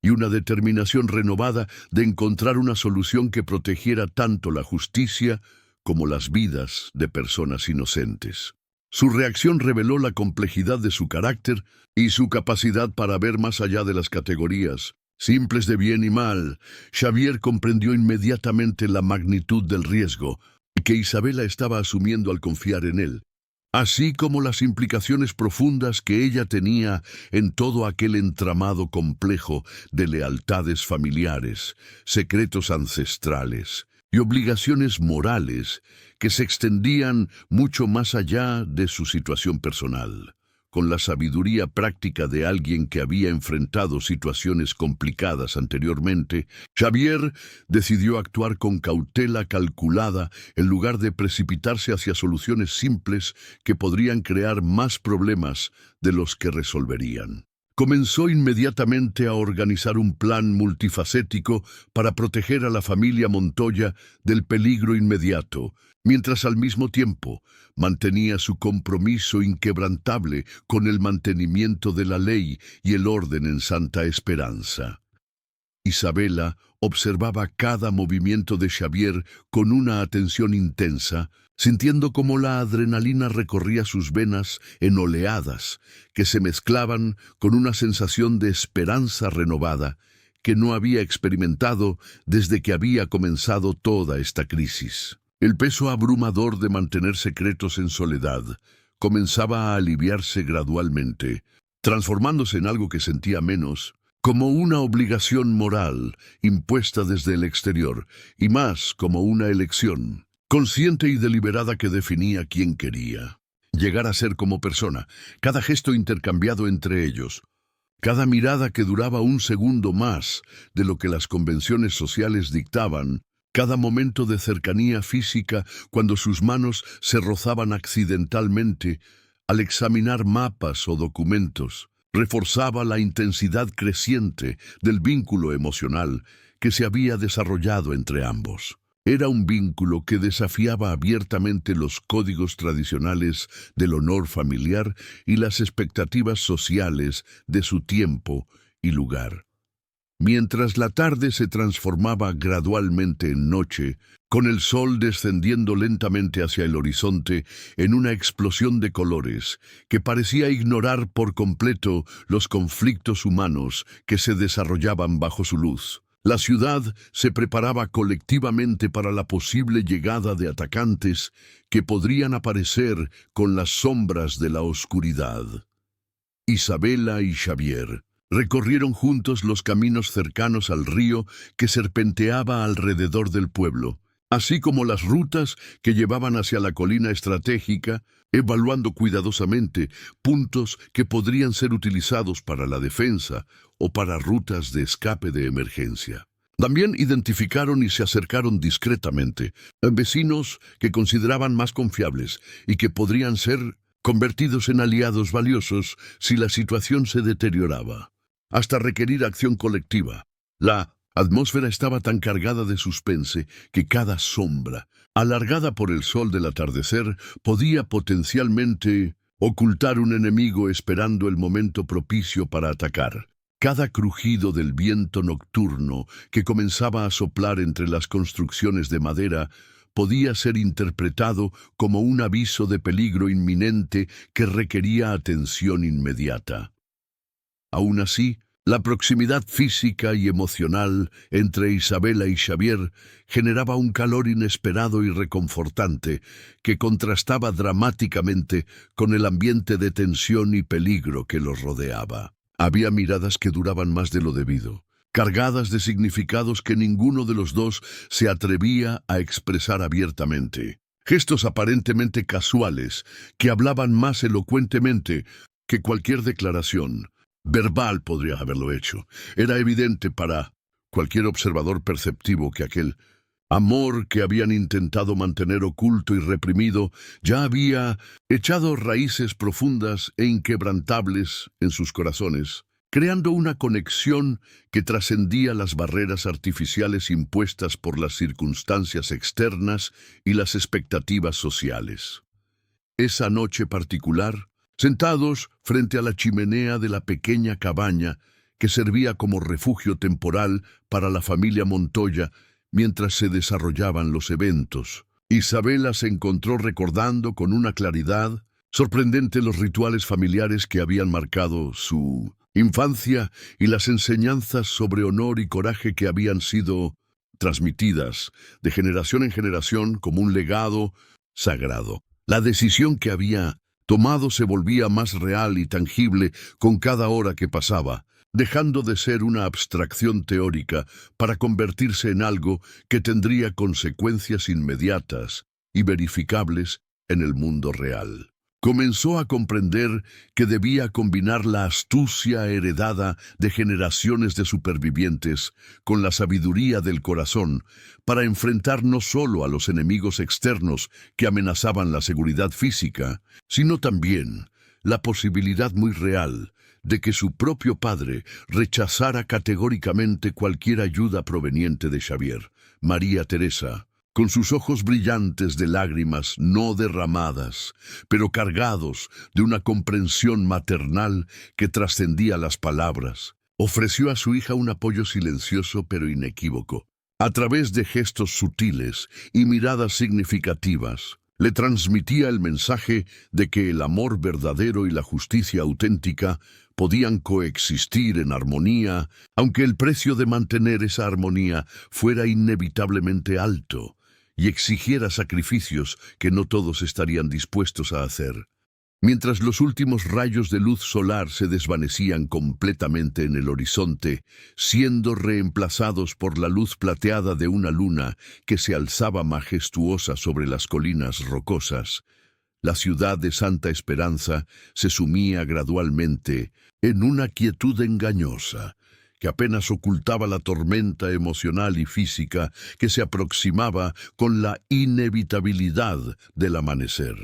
y una determinación renovada de encontrar una solución que protegiera tanto la justicia como las vidas de personas inocentes. Su reacción reveló la complejidad de su carácter y su capacidad para ver más allá de las categorías simples de bien y mal. Xavier comprendió inmediatamente la magnitud del riesgo que Isabela estaba asumiendo al confiar en él, así como las implicaciones profundas que ella tenía en todo aquel entramado complejo de lealtades familiares, secretos ancestrales y obligaciones morales que se extendían mucho más allá de su situación personal. Con la sabiduría práctica de alguien que había enfrentado situaciones complicadas anteriormente, Xavier decidió actuar con cautela calculada en lugar de precipitarse hacia soluciones simples que podrían crear más problemas de los que resolverían. Comenzó inmediatamente a organizar un plan multifacético para proteger a la familia Montoya del peligro inmediato, mientras al mismo tiempo mantenía su compromiso inquebrantable con el mantenimiento de la ley y el orden en Santa Esperanza. Isabela observaba cada movimiento de Xavier con una atención intensa, sintiendo cómo la adrenalina recorría sus venas en oleadas que se mezclaban con una sensación de esperanza renovada que no había experimentado desde que había comenzado toda esta crisis. El peso abrumador de mantener secretos en soledad comenzaba a aliviarse gradualmente, transformándose en algo que sentía menos como una obligación moral impuesta desde el exterior, y más como una elección consciente y deliberada que definía quién quería llegar a ser como persona. Cada gesto intercambiado entre ellos, cada mirada que duraba un segundo más de lo que las convenciones sociales dictaban, cada momento de cercanía física cuando sus manos se rozaban accidentalmente al examinar mapas o documentos, reforzaba la intensidad creciente del vínculo emocional que se había desarrollado entre ambos. Era un vínculo que desafiaba abiertamente los códigos tradicionales del honor familiar y las expectativas sociales de su tiempo y lugar. Mientras la tarde se transformaba gradualmente en noche, con el sol descendiendo lentamente hacia el horizonte en una explosión de colores que parecía ignorar por completo los conflictos humanos que se desarrollaban bajo su luz, la ciudad se preparaba colectivamente para la posible llegada de atacantes que podrían aparecer con las sombras de la oscuridad. Isabela y Xavier recorrieron juntos los caminos cercanos al río que serpenteaba alrededor del pueblo, así como las rutas que llevaban hacia la colina estratégica, evaluando cuidadosamente puntos que podrían ser utilizados para la defensa o para rutas de escape de emergencia. También identificaron y se acercaron discretamente a vecinos que consideraban más confiables y que podrían ser convertidos en aliados valiosos si la situación se deterioraba, hasta requerir acción colectiva. La atmósfera estaba tan cargada de suspense que cada sombra, alargada por el sol del atardecer, podía potencialmente ocultar un enemigo esperando el momento propicio para atacar. Cada crujido del viento nocturno que comenzaba a soplar entre las construcciones de madera podía ser interpretado como un aviso de peligro inminente que requería atención inmediata. Aún así, la proximidad física y emocional entre Isabela y Xavier generaba un calor inesperado y reconfortante que contrastaba dramáticamente con el ambiente de tensión y peligro que los rodeaba. Había miradas que duraban más de lo debido, cargadas de significados que ninguno de los dos se atrevía a expresar abiertamente. Gestos aparentemente casuales que hablaban más elocuentemente que cualquier declaración verbal podría haberlo hecho. Era evidente para cualquier observador perceptivo que aquel amor que habían intentado mantener oculto y reprimido ya había echado raíces profundas e inquebrantables en sus corazones, creando una conexión que trascendía las barreras artificiales impuestas por las circunstancias externas y las expectativas sociales. Esa noche particular, sentados frente a la chimenea de la pequeña cabaña que servía como refugio temporal para la familia Montoya mientras se desarrollaban los eventos, Isabela se encontró recordando con una claridad Sorprendente los rituales familiares que habían marcado su infancia y las enseñanzas sobre honor y coraje que habían sido transmitidas de generación en generación como un legado sagrado. La decisión que había tomado se volvía más real y tangible con cada hora que pasaba, dejando de ser una abstracción teórica para convertirse en algo que tendría consecuencias inmediatas y verificables en el mundo real. Comenzó a comprender que debía combinar la astucia heredada de generaciones de supervivientes con la sabiduría del corazón para enfrentar no solo a los enemigos externos que amenazaban la seguridad física, sino también la posibilidad muy real de que su propio padre rechazara categóricamente cualquier ayuda proveniente de Xavier. María Teresa, con sus ojos brillantes de lágrimas no derramadas, pero cargados de una comprensión maternal que trascendía las palabras, ofreció a su hija un apoyo silencioso pero inequívoco. A través de gestos sutiles y miradas significativas, le transmitía el mensaje de que el amor verdadero y la justicia auténtica podían coexistir en armonía, aunque el precio de mantener esa armonía fuera inevitablemente alto y exigiera sacrificios que no todos estarían dispuestos a hacer. Mientras los últimos rayos de luz solar se desvanecían completamente en el horizonte, siendo reemplazados por la luz plateada de una luna que se alzaba majestuosa sobre las colinas rocosas, la ciudad de Santa Esperanza se sumía gradualmente en una quietud engañosa, que apenas ocultaba la tormenta emocional y física que se aproximaba con la inevitabilidad del amanecer.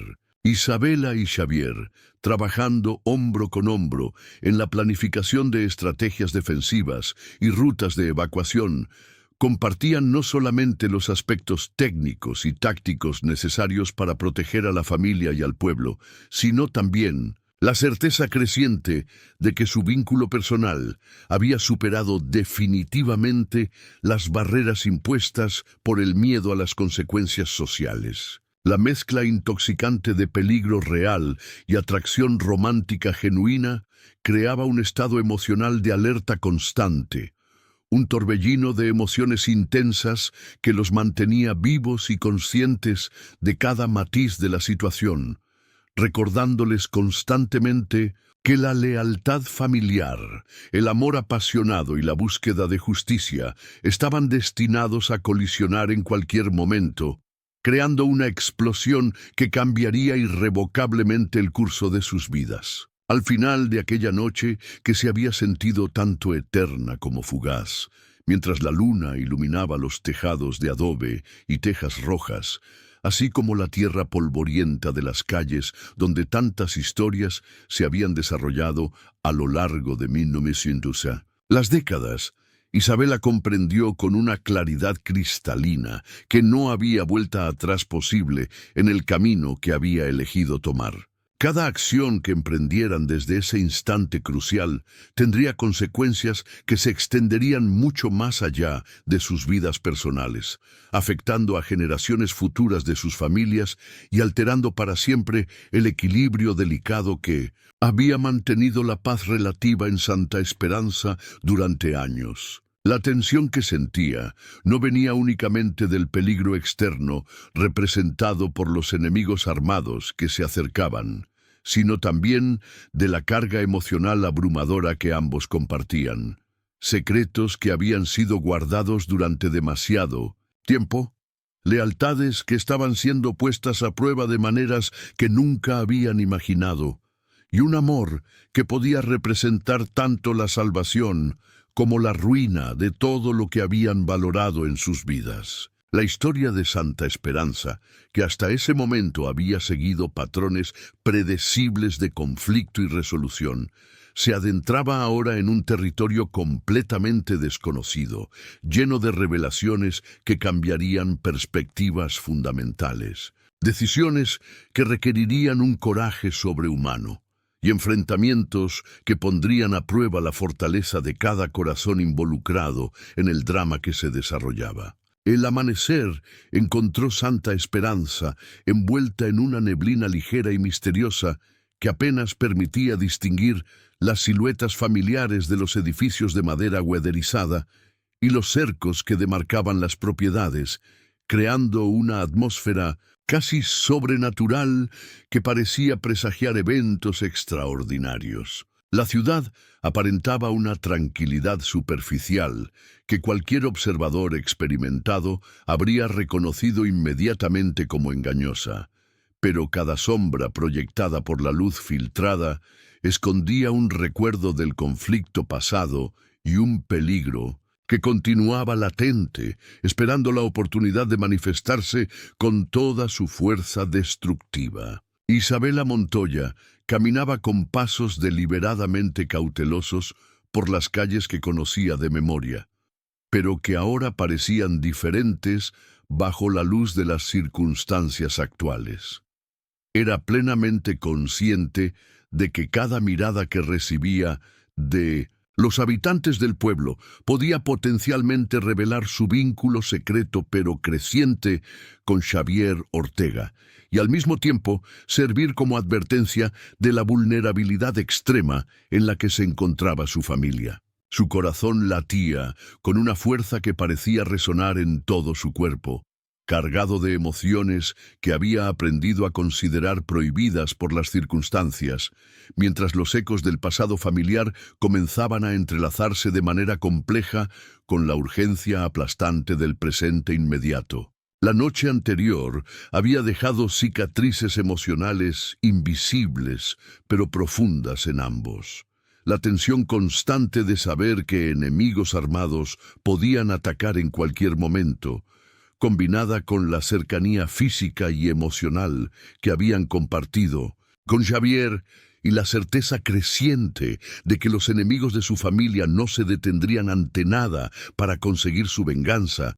Isabela y Xavier, trabajando hombro con hombro en la planificación de estrategias defensivas y rutas de evacuación, compartían no solamente los aspectos técnicos y tácticos necesarios para proteger a la familia y al pueblo, sino también la certeza creciente de que su vínculo personal había superado definitivamente las barreras impuestas por el miedo a las consecuencias sociales. La mezcla intoxicante de peligro real y atracción romántica genuina creaba un estado emocional de alerta constante, un torbellino de emociones intensas que los mantenía vivos y conscientes de cada matiz de la situación, recordándoles constantemente que la lealtad familiar, el amor apasionado y la búsqueda de justicia estaban destinados a colisionar en cualquier momento, creando una explosión que cambiaría irrevocablemente el curso de sus vidas. Al final de aquella noche que se había sentido tanto eterna como fugaz, mientras la luna iluminaba los tejados de adobe y tejas rojas, así como la tierra polvorienta de las calles donde tantas historias se habían desarrollado a lo largo de 1900. Las décadas, Isabela comprendió con una claridad cristalina que no había vuelta atrás posible en el camino que había elegido tomar. Cada acción que emprendieran desde ese instante crucial tendría consecuencias que se extenderían mucho más allá de sus vidas personales, afectando a generaciones futuras de sus familias y alterando para siempre el equilibrio delicado que había mantenido la paz relativa en Santa Esperanza durante años. La tensión que sentía no venía únicamente del peligro externo representado por los enemigos armados que se acercaban, sino también de la carga emocional abrumadora que ambos compartían. Secretos que habían sido guardados durante demasiado tiempo, lealtades que estaban siendo puestas a prueba de maneras que nunca habían imaginado, y un amor que podía representar tanto la salvación como la ruina de todo lo que habían valorado en sus vidas. La historia de Santa Esperanza, que hasta ese momento había seguido patrones predecibles de conflicto y resolución, se adentraba ahora en un territorio completamente desconocido, lleno de revelaciones que cambiarían perspectivas fundamentales, decisiones que requerirían un coraje sobrehumano y enfrentamientos que pondrían a prueba la fortaleza de cada corazón involucrado en el drama que se desarrollaba. El amanecer encontró Santa Esperanza envuelta en una neblina ligera y misteriosa que apenas permitía distinguir las siluetas familiares de los edificios de madera weatherizada y los cercos que demarcaban las propiedades, creando una atmósfera casi sobrenatural que parecía presagiar eventos extraordinarios. La ciudad aparentaba una tranquilidad superficial que cualquier observador experimentado habría reconocido inmediatamente como engañosa, pero cada sombra proyectada por la luz filtrada escondía un recuerdo del conflicto pasado y un peligro que continuaba latente, esperando la oportunidad de manifestarse con toda su fuerza destructiva. Isabela Montoya caminaba con pasos deliberadamente cautelosos por las calles que conocía de memoria, pero que ahora parecían diferentes bajo la luz de las circunstancias actuales. Era plenamente consciente de que cada mirada que recibía de los habitantes del pueblo podía potencialmente revelar su vínculo secreto pero creciente con Xavier Ortega, y al mismo tiempo servir como advertencia de la vulnerabilidad extrema en la que se encontraba su familia. Su corazón latía con una fuerza que parecía resonar en todo su cuerpo, cargado de emociones que había aprendido a considerar prohibidas por las circunstancias, mientras los ecos del pasado familiar comenzaban a entrelazarse de manera compleja con la urgencia aplastante del presente inmediato. La noche anterior había dejado cicatrices emocionales invisibles, pero profundas en ambos. La tensión constante de saber que enemigos armados podían atacar en cualquier momento, combinada con la cercanía física y emocional que habían compartido con Xavier y la certeza creciente de que los enemigos de su familia no se detendrían ante nada para conseguir su venganza,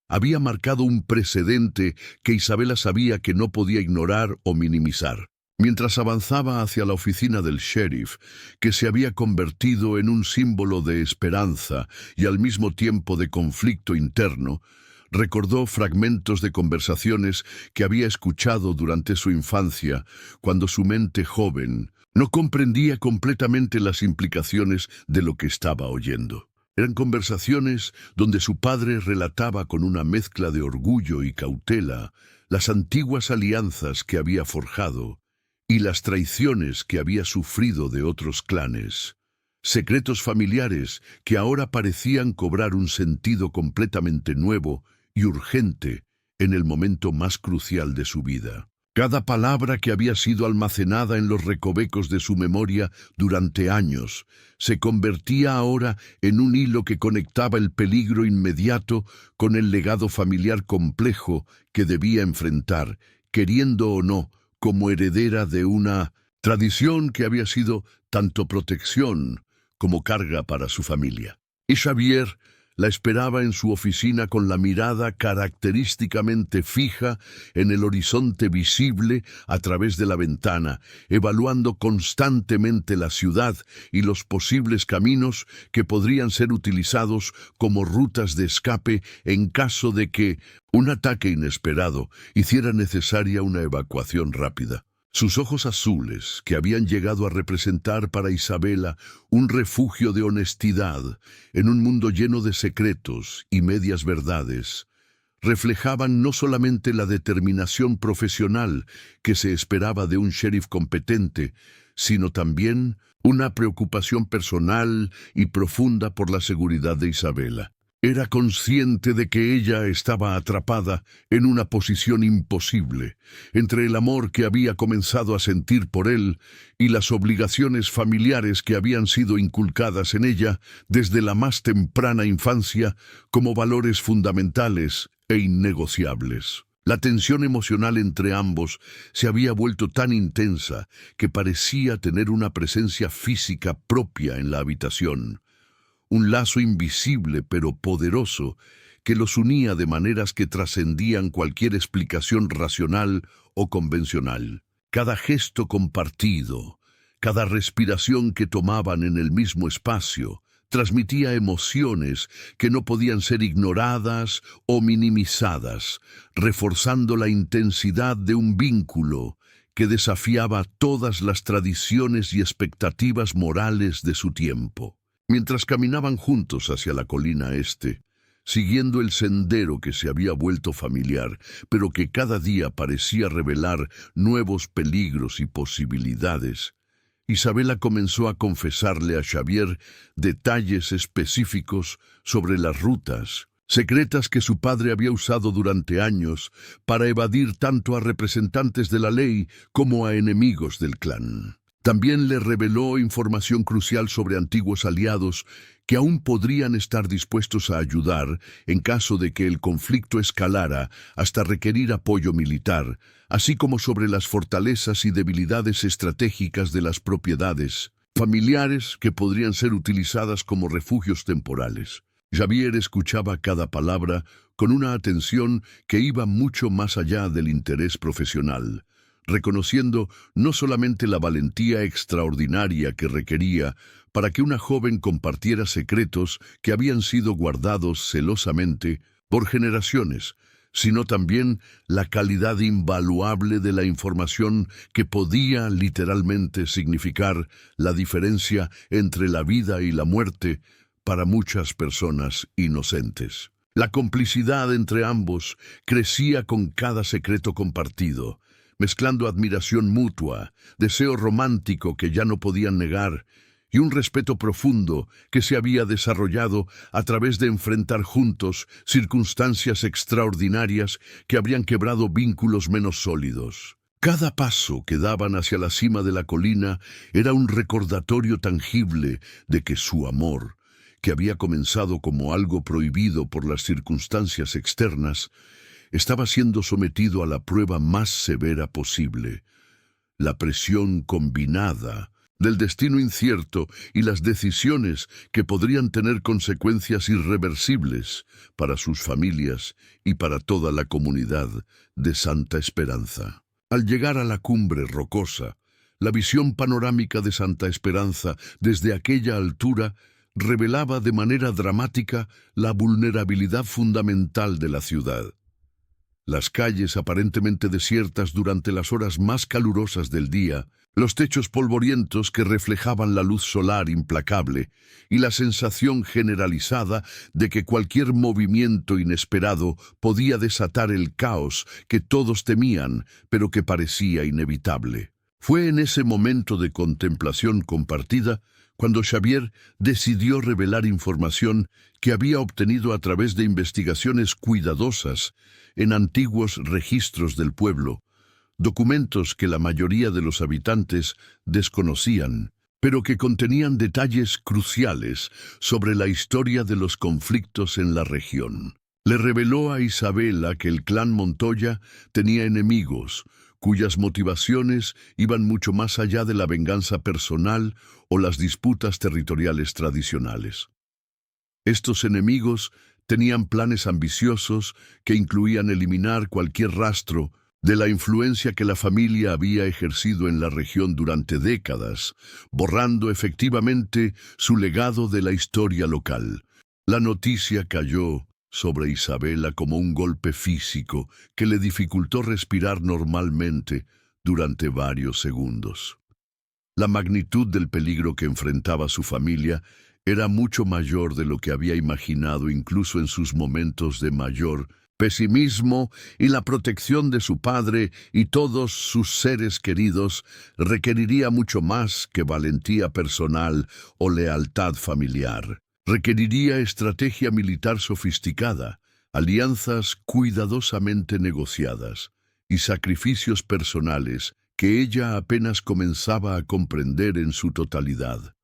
había marcado un precedente que Isabela sabía que no podía ignorar o minimizar. Mientras avanzaba hacia la oficina del sheriff, que se había convertido en un símbolo de esperanza y al mismo tiempo de conflicto interno, recordó fragmentos de conversaciones que había escuchado durante su infancia, cuando su mente joven no comprendía completamente las implicaciones de lo que estaba oyendo. Eran conversaciones donde su padre relataba con una mezcla de orgullo y cautela las antiguas alianzas que había forjado y las traiciones que había sufrido de otros clanes. Secretos familiares que ahora parecían cobrar un sentido completamente nuevo y urgente en el momento más crucial de su vida. Cada palabra que había sido almacenada en los recovecos de su memoria durante años se convertía ahora en un hilo que conectaba el peligro inmediato con el legado familiar complejo que debía enfrentar, queriendo o no, como heredera de una tradición que había sido tanto protección como carga para su familia. Y Xavier la esperaba en su oficina con la mirada característicamente fija en el horizonte visible a través de la ventana, evaluando constantemente la ciudad y los posibles caminos que podrían ser utilizados como rutas de escape en caso de que un ataque inesperado hiciera necesaria una evacuación rápida. Sus ojos azules, que habían llegado a representar para Isabela un refugio de honestidad en un mundo lleno de secretos y medias verdades, reflejaban no solamente la determinación profesional que se esperaba de un sheriff competente, sino también una preocupación personal y profunda por la seguridad de Isabela. Era consciente de que ella estaba atrapada en una posición imposible, entre el amor que había comenzado a sentir por él y las obligaciones familiares que habían sido inculcadas en ella desde la más temprana infancia como valores fundamentales e innegociables. La tensión emocional entre ambos se había vuelto tan intensa que parecía tener una presencia física propia en la habitación. Un lazo invisible pero poderoso que los unía de maneras que trascendían cualquier explicación racional o convencional. Cada gesto compartido, cada respiración que tomaban en el mismo espacio, transmitía emociones que no podían ser ignoradas o minimizadas, reforzando la intensidad de un vínculo que desafiaba todas las tradiciones y expectativas morales de su tiempo. Mientras caminaban juntos hacia la colina este, siguiendo el sendero que se había vuelto familiar, pero que cada día parecía revelar nuevos peligros y posibilidades, Isabela comenzó a confesarle a Xavier detalles específicos sobre las rutas secretas que su padre había usado durante años para evadir tanto a representantes de la ley como a enemigos del clan. También le reveló información crucial sobre antiguos aliados que aún podrían estar dispuestos a ayudar en caso de que el conflicto escalara hasta requerir apoyo militar, así como sobre las fortalezas y debilidades estratégicas de las propiedades familiares que podrían ser utilizadas como refugios temporales. Xavier escuchaba cada palabra con una atención que iba mucho más allá del interés profesional, reconociendo no solamente la valentía extraordinaria que requería para que una joven compartiera secretos que habían sido guardados celosamente por generaciones, sino también la calidad invaluable de la información que podía literalmente significar la diferencia entre la vida y la muerte para muchas personas inocentes. La complicidad entre ambos crecía con cada secreto compartido, mezclando admiración mutua, deseo romántico que ya no podían negar, y un respeto profundo que se había desarrollado a través de enfrentar juntos circunstancias extraordinarias que habrían quebrado vínculos menos sólidos. Cada paso que daban hacia la cima de la colina era un recordatorio tangible de que su amor, que había comenzado como algo prohibido por las circunstancias externas, estaba siendo sometido a la prueba más severa posible: la presión combinada del destino incierto y las decisiones que podrían tener consecuencias irreversibles para sus familias y para toda la comunidad de Santa Esperanza. Al llegar a la cumbre rocosa, la visión panorámica de Santa Esperanza desde aquella altura revelaba de manera dramática la vulnerabilidad fundamental de la ciudad. Las calles aparentemente desiertas durante las horas más calurosas del día, los techos polvorientos que reflejaban la luz solar implacable y la sensación generalizada de que cualquier movimiento inesperado podía desatar el caos que todos temían, pero que parecía inevitable. Fue en ese momento de contemplación compartida cuando Xavier decidió revelar información que había obtenido a través de investigaciones cuidadosas en antiguos registros del pueblo, documentos que la mayoría de los habitantes desconocían, pero que contenían detalles cruciales sobre la historia de los conflictos en la región. Le reveló a Isabela que el clan Montoya tenía enemigos, cuyas motivaciones iban mucho más allá de la venganza personal o las disputas territoriales tradicionales. Estos enemigos tenían planes ambiciosos que incluían eliminar cualquier rastro de la influencia que la familia había ejercido en la región durante décadas, borrando efectivamente su legado de la historia local. La noticia cayó sobre Isabela como un golpe físico que le dificultó respirar normalmente durante varios segundos. La magnitud del peligro que enfrentaba su familia era mucho mayor de lo que había imaginado incluso en sus momentos de mayor pesimismo, y la protección de su padre y todos sus seres queridos requeriría mucho más que valentía personal o lealtad familiar. Requeriría estrategia militar sofisticada, alianzas cuidadosamente negociadas y sacrificios personales que ella apenas comenzaba a comprender en su totalidad.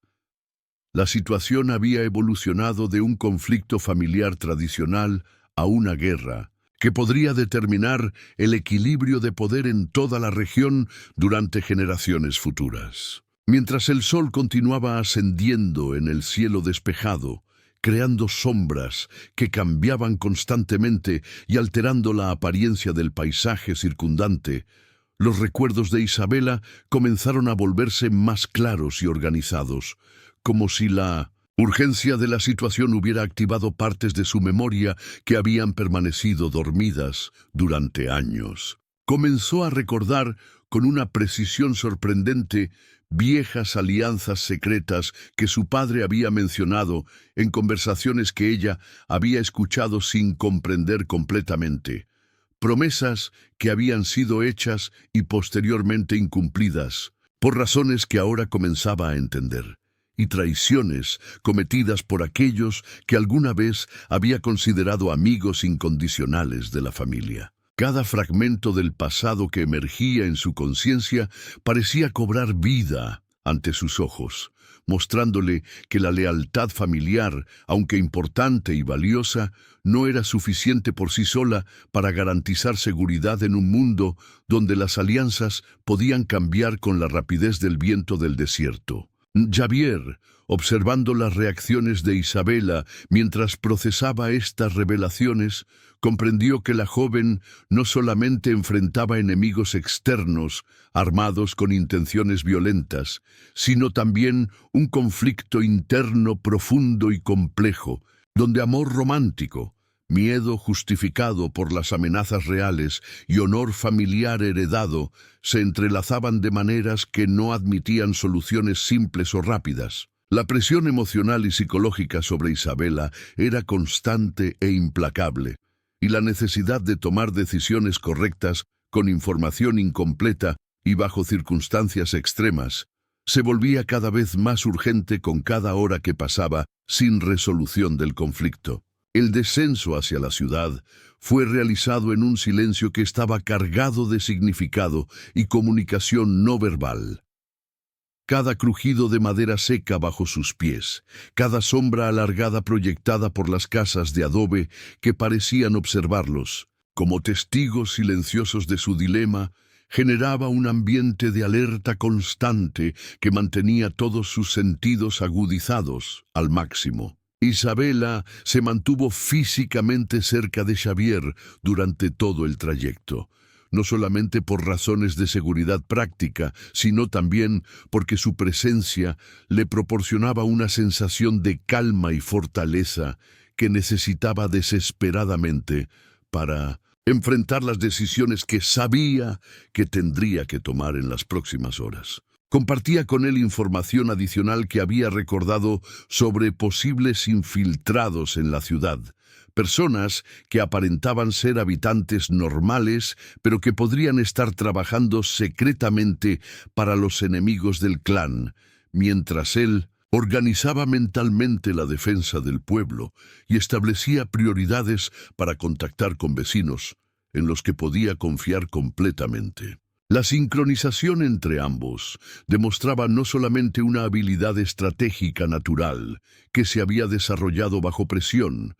La situación había evolucionado de un conflicto familiar tradicional a una guerra que podría determinar el equilibrio de poder en toda la región durante generaciones futuras. Mientras el sol continuaba ascendiendo en el cielo despejado, creando sombras que cambiaban constantemente y alterando la apariencia del paisaje circundante, los recuerdos de Isabela comenzaron a volverse más claros y organizados, como si la Urgencia de la situación hubiera activado partes de su memoria que habían permanecido dormidas durante años. Comenzó a recordar con una precisión sorprendente viejas alianzas secretas que su padre había mencionado en conversaciones que ella había escuchado sin comprender completamente. Promesas que habían sido hechas y posteriormente incumplidas, por razones que ahora comenzaba a entender, y traiciones cometidas por aquellos que alguna vez había considerado amigos incondicionales de la familia. Cada fragmento del pasado que emergía en su conciencia parecía cobrar vida ante sus ojos, mostrándole que la lealtad familiar, aunque importante y valiosa, no era suficiente por sí sola para garantizar seguridad en un mundo donde las alianzas podían cambiar con la rapidez del viento del desierto. Javier, observando las reacciones de Isabela mientras procesaba estas revelaciones, comprendió que la joven no solamente enfrentaba enemigos externos, armados con intenciones violentas, sino también un conflicto interno profundo y complejo, donde amor romántico, miedo justificado por las amenazas reales y honor familiar heredado se entrelazaban de maneras que no admitían soluciones simples o rápidas. La presión emocional y psicológica sobre Isabela era constante e implacable, y la necesidad de tomar decisiones correctas con información incompleta y bajo circunstancias extremas se volvía cada vez más urgente con cada hora que pasaba sin resolución del conflicto. El descenso hacia la ciudad fue realizado en un silencio que estaba cargado de significado y comunicación no verbal. Cada crujido de madera seca bajo sus pies, cada sombra alargada proyectada por las casas de adobe que parecían observarlos, como testigos silenciosos de su dilema, generaba un ambiente de alerta constante que mantenía todos sus sentidos agudizados al máximo. Isabela se mantuvo físicamente cerca de Xavier durante todo el trayecto, no solamente por razones de seguridad práctica, sino también porque su presencia le proporcionaba una sensación de calma y fortaleza que necesitaba desesperadamente para enfrentar las decisiones que sabía que tendría que tomar en las próximas horas. Compartía con él información adicional que había recordado sobre posibles infiltrados en la ciudad, personas que aparentaban ser habitantes normales, pero que podrían estar trabajando secretamente para los enemigos del clan, mientras él organizaba mentalmente la defensa del pueblo y establecía prioridades para contactar con vecinos en los que podía confiar completamente. La sincronización entre ambos demostraba no solamente una habilidad estratégica natural que se había desarrollado bajo presión,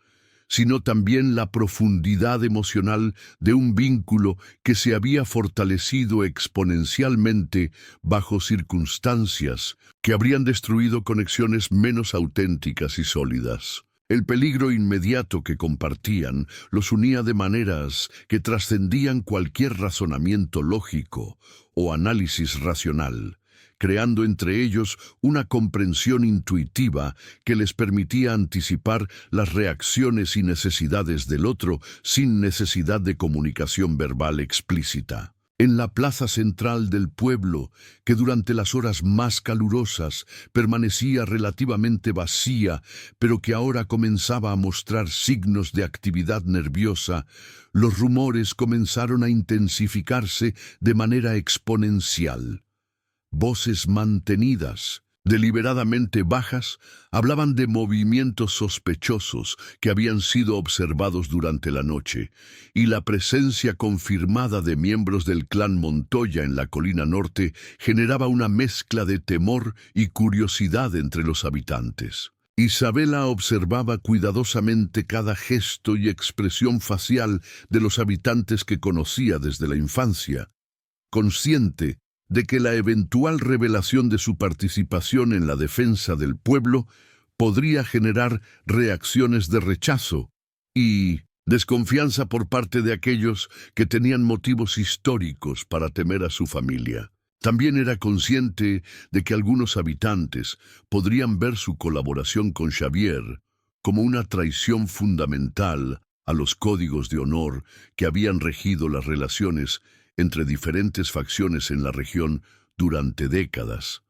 sino también la profundidad emocional de un vínculo que se había fortalecido exponencialmente bajo circunstancias que habrían destruido conexiones menos auténticas y sólidas. El peligro inmediato que compartían los unía de maneras que trascendían cualquier razonamiento lógico o análisis racional, creando entre ellos una comprensión intuitiva que les permitía anticipar las reacciones y necesidades del otro sin necesidad de comunicación verbal explícita. En la plaza central del pueblo, que durante las horas más calurosas permanecía relativamente vacía, pero que ahora comenzaba a mostrar signos de actividad nerviosa, los rumores comenzaron a intensificarse de manera exponencial. Voces mantenidas, deliberadamente bajas, hablaban de movimientos sospechosos que habían sido observados durante la noche, y la presencia confirmada de miembros del clan Montoya en la colina norte generaba una mezcla de temor y curiosidad entre los habitantes. Isabela observaba cuidadosamente cada gesto y expresión facial de los habitantes que conocía desde la infancia, consciente de que la eventual revelación de su participación en la defensa del pueblo podría generar reacciones de rechazo y desconfianza por parte de aquellos que tenían motivos históricos para temer a su familia. También era consciente de que algunos habitantes podrían ver su colaboración con Xavier como una traición fundamental a los códigos de honor que habían regido las relaciones entre diferentes facciones en la región durante décadas,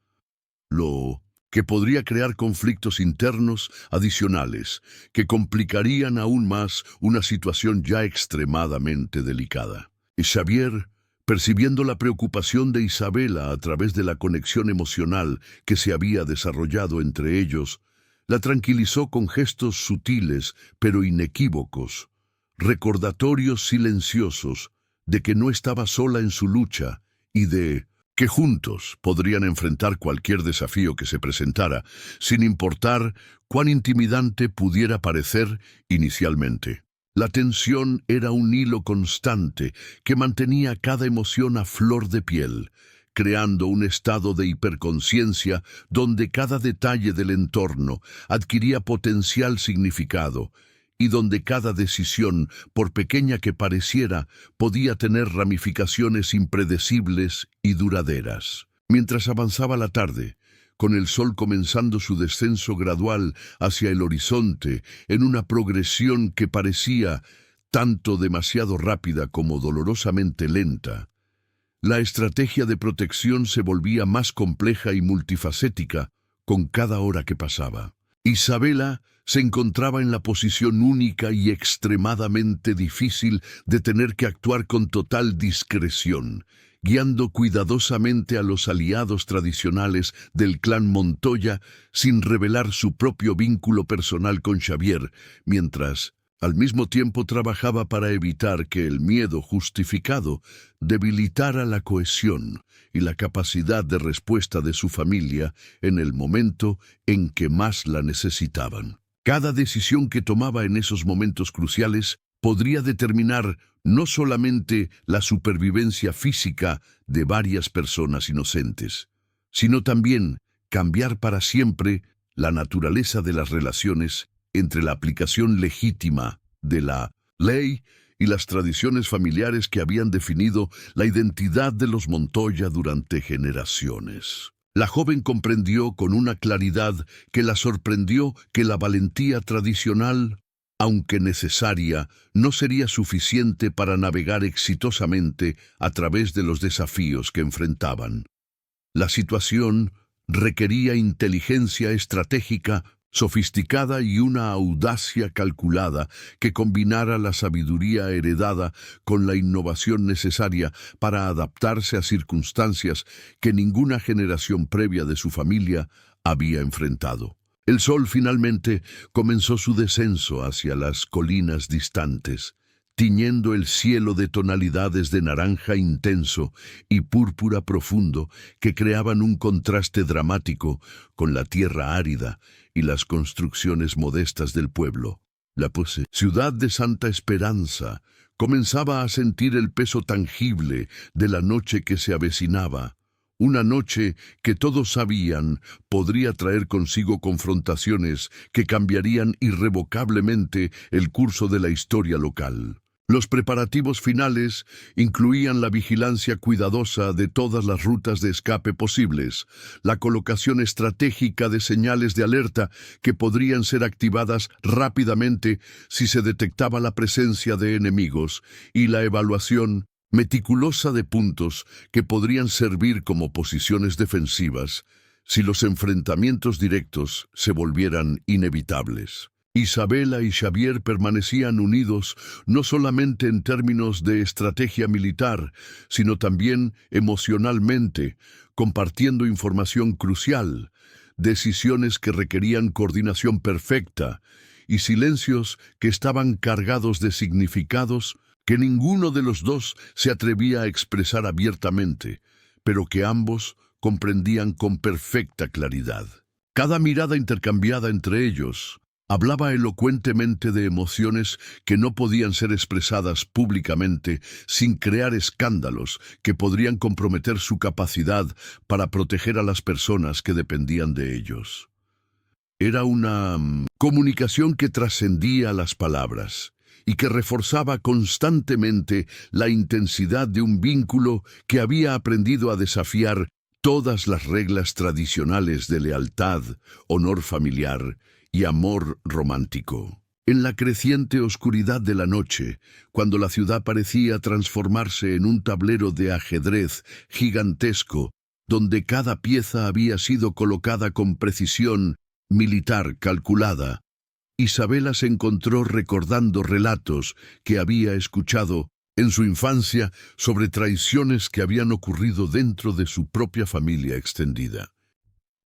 lo que podría crear conflictos internos adicionales que complicarían aún más una situación ya extremadamente delicada. Y Xavier, percibiendo la preocupación de Isabela a través de la conexión emocional que se había desarrollado entre ellos, la tranquilizó con gestos sutiles pero inequívocos, recordatorios silenciosos de que no estaba sola en su lucha y de que juntos podrían enfrentar cualquier desafío que se presentara, sin importar cuán intimidante pudiera parecer inicialmente. La tensión era un hilo constante que mantenía cada emoción a flor de piel, creando un estado de hiperconciencia donde cada detalle del entorno adquiría potencial significado y donde cada decisión, por pequeña que pareciera, podía tener ramificaciones impredecibles y duraderas. Mientras avanzaba la tarde, con el sol comenzando su descenso gradual hacia el horizonte en una progresión que parecía tanto demasiado rápida como dolorosamente lenta, la estrategia de protección se volvía más compleja y multifacética con cada hora que pasaba. Isabela se encontraba en la posición única y extremadamente difícil de tener que actuar con total discreción, guiando cuidadosamente a los aliados tradicionales del clan Montoya sin revelar su propio vínculo personal con Xavier, mientras al mismo tiempo trabajaba para evitar que el miedo justificado debilitara la cohesión y la capacidad de respuesta de su familia en el momento en que más la necesitaban. Cada decisión que tomaba en esos momentos cruciales podría determinar no solamente la supervivencia física de varias personas inocentes, sino también cambiar para siempre la naturaleza de las relaciones entre la aplicación legítima de la ley y las tradiciones familiares que habían definido la identidad de los Montoya durante generaciones. La joven comprendió con una claridad que la sorprendió que la valentía tradicional, aunque necesaria, no sería suficiente para navegar exitosamente a través de los desafíos que enfrentaban. La situación requería inteligencia estratégica sofisticada y una audacia calculada que combinara la sabiduría heredada con la innovación necesaria para adaptarse a circunstancias que ninguna generación previa de su familia había enfrentado. El sol finalmente comenzó su descenso hacia las colinas distantes, tiñendo el cielo de tonalidades de naranja intenso y púrpura profundo que creaban un contraste dramático con la tierra árida y las construcciones modestas del pueblo. La ciudad de Santa Esperanza comenzaba a sentir el peso tangible de la noche que se avecinaba, una noche que todos sabían podría traer consigo confrontaciones que cambiarían irrevocablemente el curso de la historia local. Los preparativos finales incluían la vigilancia cuidadosa de todas las rutas de escape posibles, la colocación estratégica de señales de alerta que podrían ser activadas rápidamente si se detectaba la presencia de enemigos, y la evaluación meticulosa de puntos que podrían servir como posiciones defensivas si los enfrentamientos directos se volvieran inevitables. Isabela y Xavier permanecían unidos no solamente en términos de estrategia militar, sino también emocionalmente, compartiendo información crucial, decisiones que requerían coordinación perfecta y silencios que estaban cargados de significados que ninguno de los dos se atrevía a expresar abiertamente, pero que ambos comprendían con perfecta claridad. Cada mirada intercambiada entre ellos hablaba elocuentemente de emociones que no podían ser expresadas públicamente sin crear escándalos que podrían comprometer su capacidad para proteger a las personas que dependían de ellos. Era una comunicación que trascendía las palabras y que reforzaba constantemente la intensidad de un vínculo que había aprendido a desafiar todas las reglas tradicionales de lealtad, honor familiar y amor romántico. En la creciente oscuridad de la noche, cuando la ciudad parecía transformarse en un tablero de ajedrez gigantesco, donde cada pieza había sido colocada con precisión militar calculada, Isabela se encontró recordando relatos que había escuchado en su infancia sobre traiciones que habían ocurrido dentro de su propia familia extendida.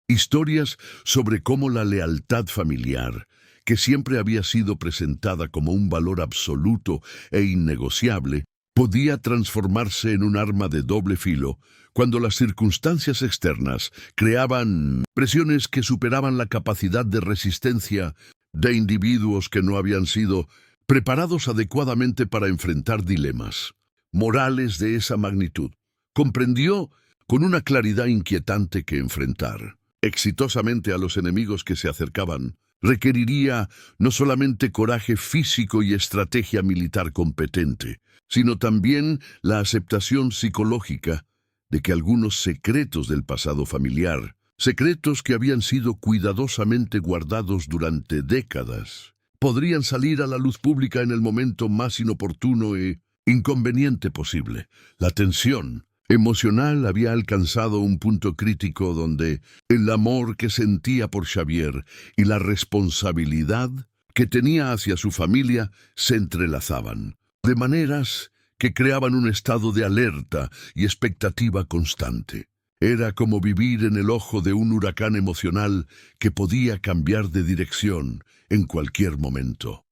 Historias sobre cómo la lealtad familiar, que siempre había sido presentada como un valor absoluto e innegociable, podía transformarse en un arma de doble filo cuando las circunstancias externas creaban presiones que superaban la capacidad de resistencia de individuos que no habían sido preparados adecuadamente para enfrentar dilemas morales de esa magnitud. Comprendió con una claridad inquietante que enfrentar exitosamente a los enemigos que se acercaban requeriría no solamente coraje físico y estrategia militar competente, sino también la aceptación psicológica de que algunos secretos del pasado familiar, secretos que habían sido cuidadosamente guardados durante décadas, podrían salir a la luz pública en el momento más inoportuno e inconveniente posible. La tensión emocional había alcanzado un punto crítico donde el amor que sentía por Xavier y la responsabilidad que tenía hacia su familia se entrelazaban, de maneras que creaban un estado de alerta y expectativa constante. Era como vivir en el ojo de un huracán emocional que podía cambiar de dirección en cualquier momento.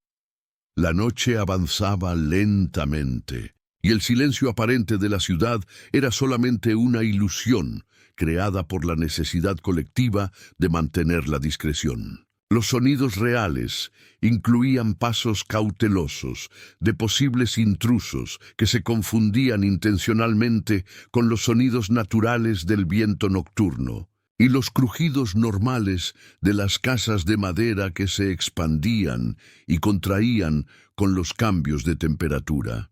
La noche avanzaba lentamente, y el silencio aparente de la ciudad era solamente una ilusión creada por la necesidad colectiva de mantener la discreción. Los sonidos reales incluían pasos cautelosos de posibles intrusos que se confundían intencionalmente con los sonidos naturales del viento nocturno, y los crujidos normales de las casas de madera que se expandían y contraían con los cambios de temperatura.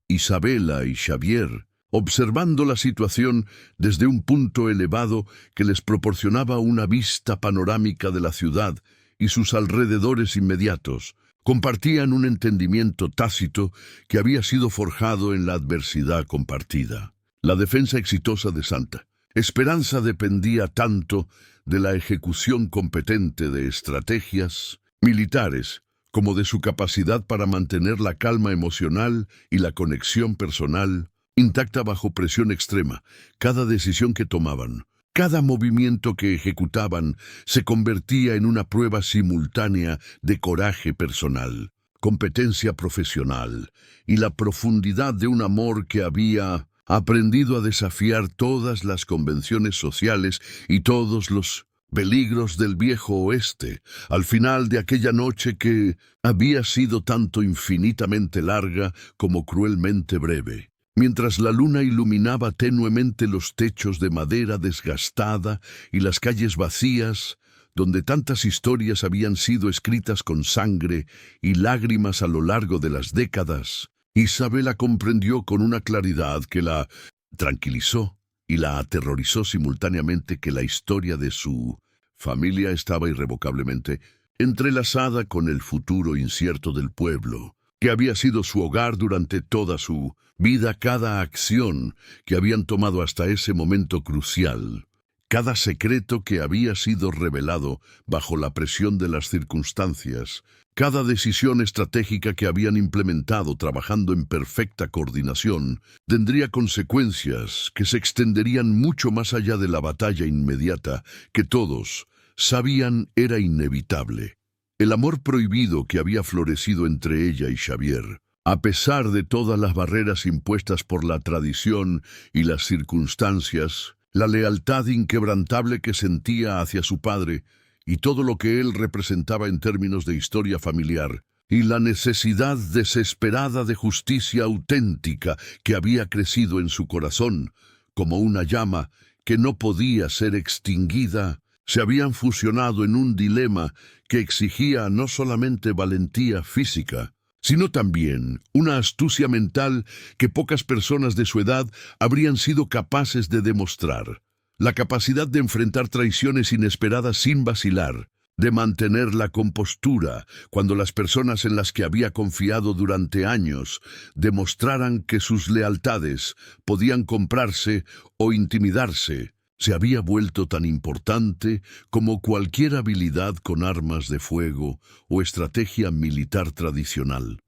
Isabela y Xavier, observando la situación desde un punto elevado que les proporcionaba una vista panorámica de la ciudad y sus alrededores inmediatos, compartían un entendimiento tácito que había sido forjado en la adversidad compartida. La defensa exitosa de Santa Esperanza dependía tanto de la ejecución competente de estrategias militares como de su capacidad para mantener la calma emocional y la conexión personal intacta bajo presión extrema. Cada decisión que tomaban, cada movimiento que ejecutaban, se convertía en una prueba simultánea de coraje personal, competencia profesional y la profundidad de un amor que había aprendido a desafiar todas las convenciones sociales y todos los peligros del viejo oeste, al final de aquella noche que había sido tanto infinitamente larga como cruelmente breve. Mientras la luna iluminaba tenuemente los techos de madera desgastada y las calles vacías, donde tantas historias habían sido escritas con sangre y lágrimas a lo largo de las décadas, Isabela comprendió con una claridad que la tranquilizó y la aterrorizó simultáneamente que la historia de su familia estaba irrevocablemente entrelazada con el futuro incierto del pueblo, que había sido su hogar durante toda su vida. Cada acción que habían tomado hasta ese momento crucial, cada secreto que había sido revelado bajo la presión de las circunstancias, cada decisión estratégica que habían implementado trabajando en perfecta coordinación, tendría consecuencias que se extenderían mucho más allá de la batalla inmediata que todos sabían era inevitable. El amor prohibido que había florecido entre ella y Xavier, a pesar de todas las barreras impuestas por la tradición y las circunstancias, la lealtad inquebrantable que sentía hacia su padre y todo lo que él representaba en términos de historia familiar, y la necesidad desesperada de justicia auténtica que había crecido en su corazón, como una llama que no podía ser extinguida, se habían fusionado en un dilema que exigía no solamente valentía física, sino también una astucia mental que pocas personas de su edad habrían sido capaces de demostrar. La capacidad de enfrentar traiciones inesperadas sin vacilar, de mantener la compostura cuando las personas en las que había confiado durante años demostraran que sus lealtades podían comprarse o intimidarse, se había vuelto tan importante como cualquier habilidad con armas de fuego o estrategia militar tradicional.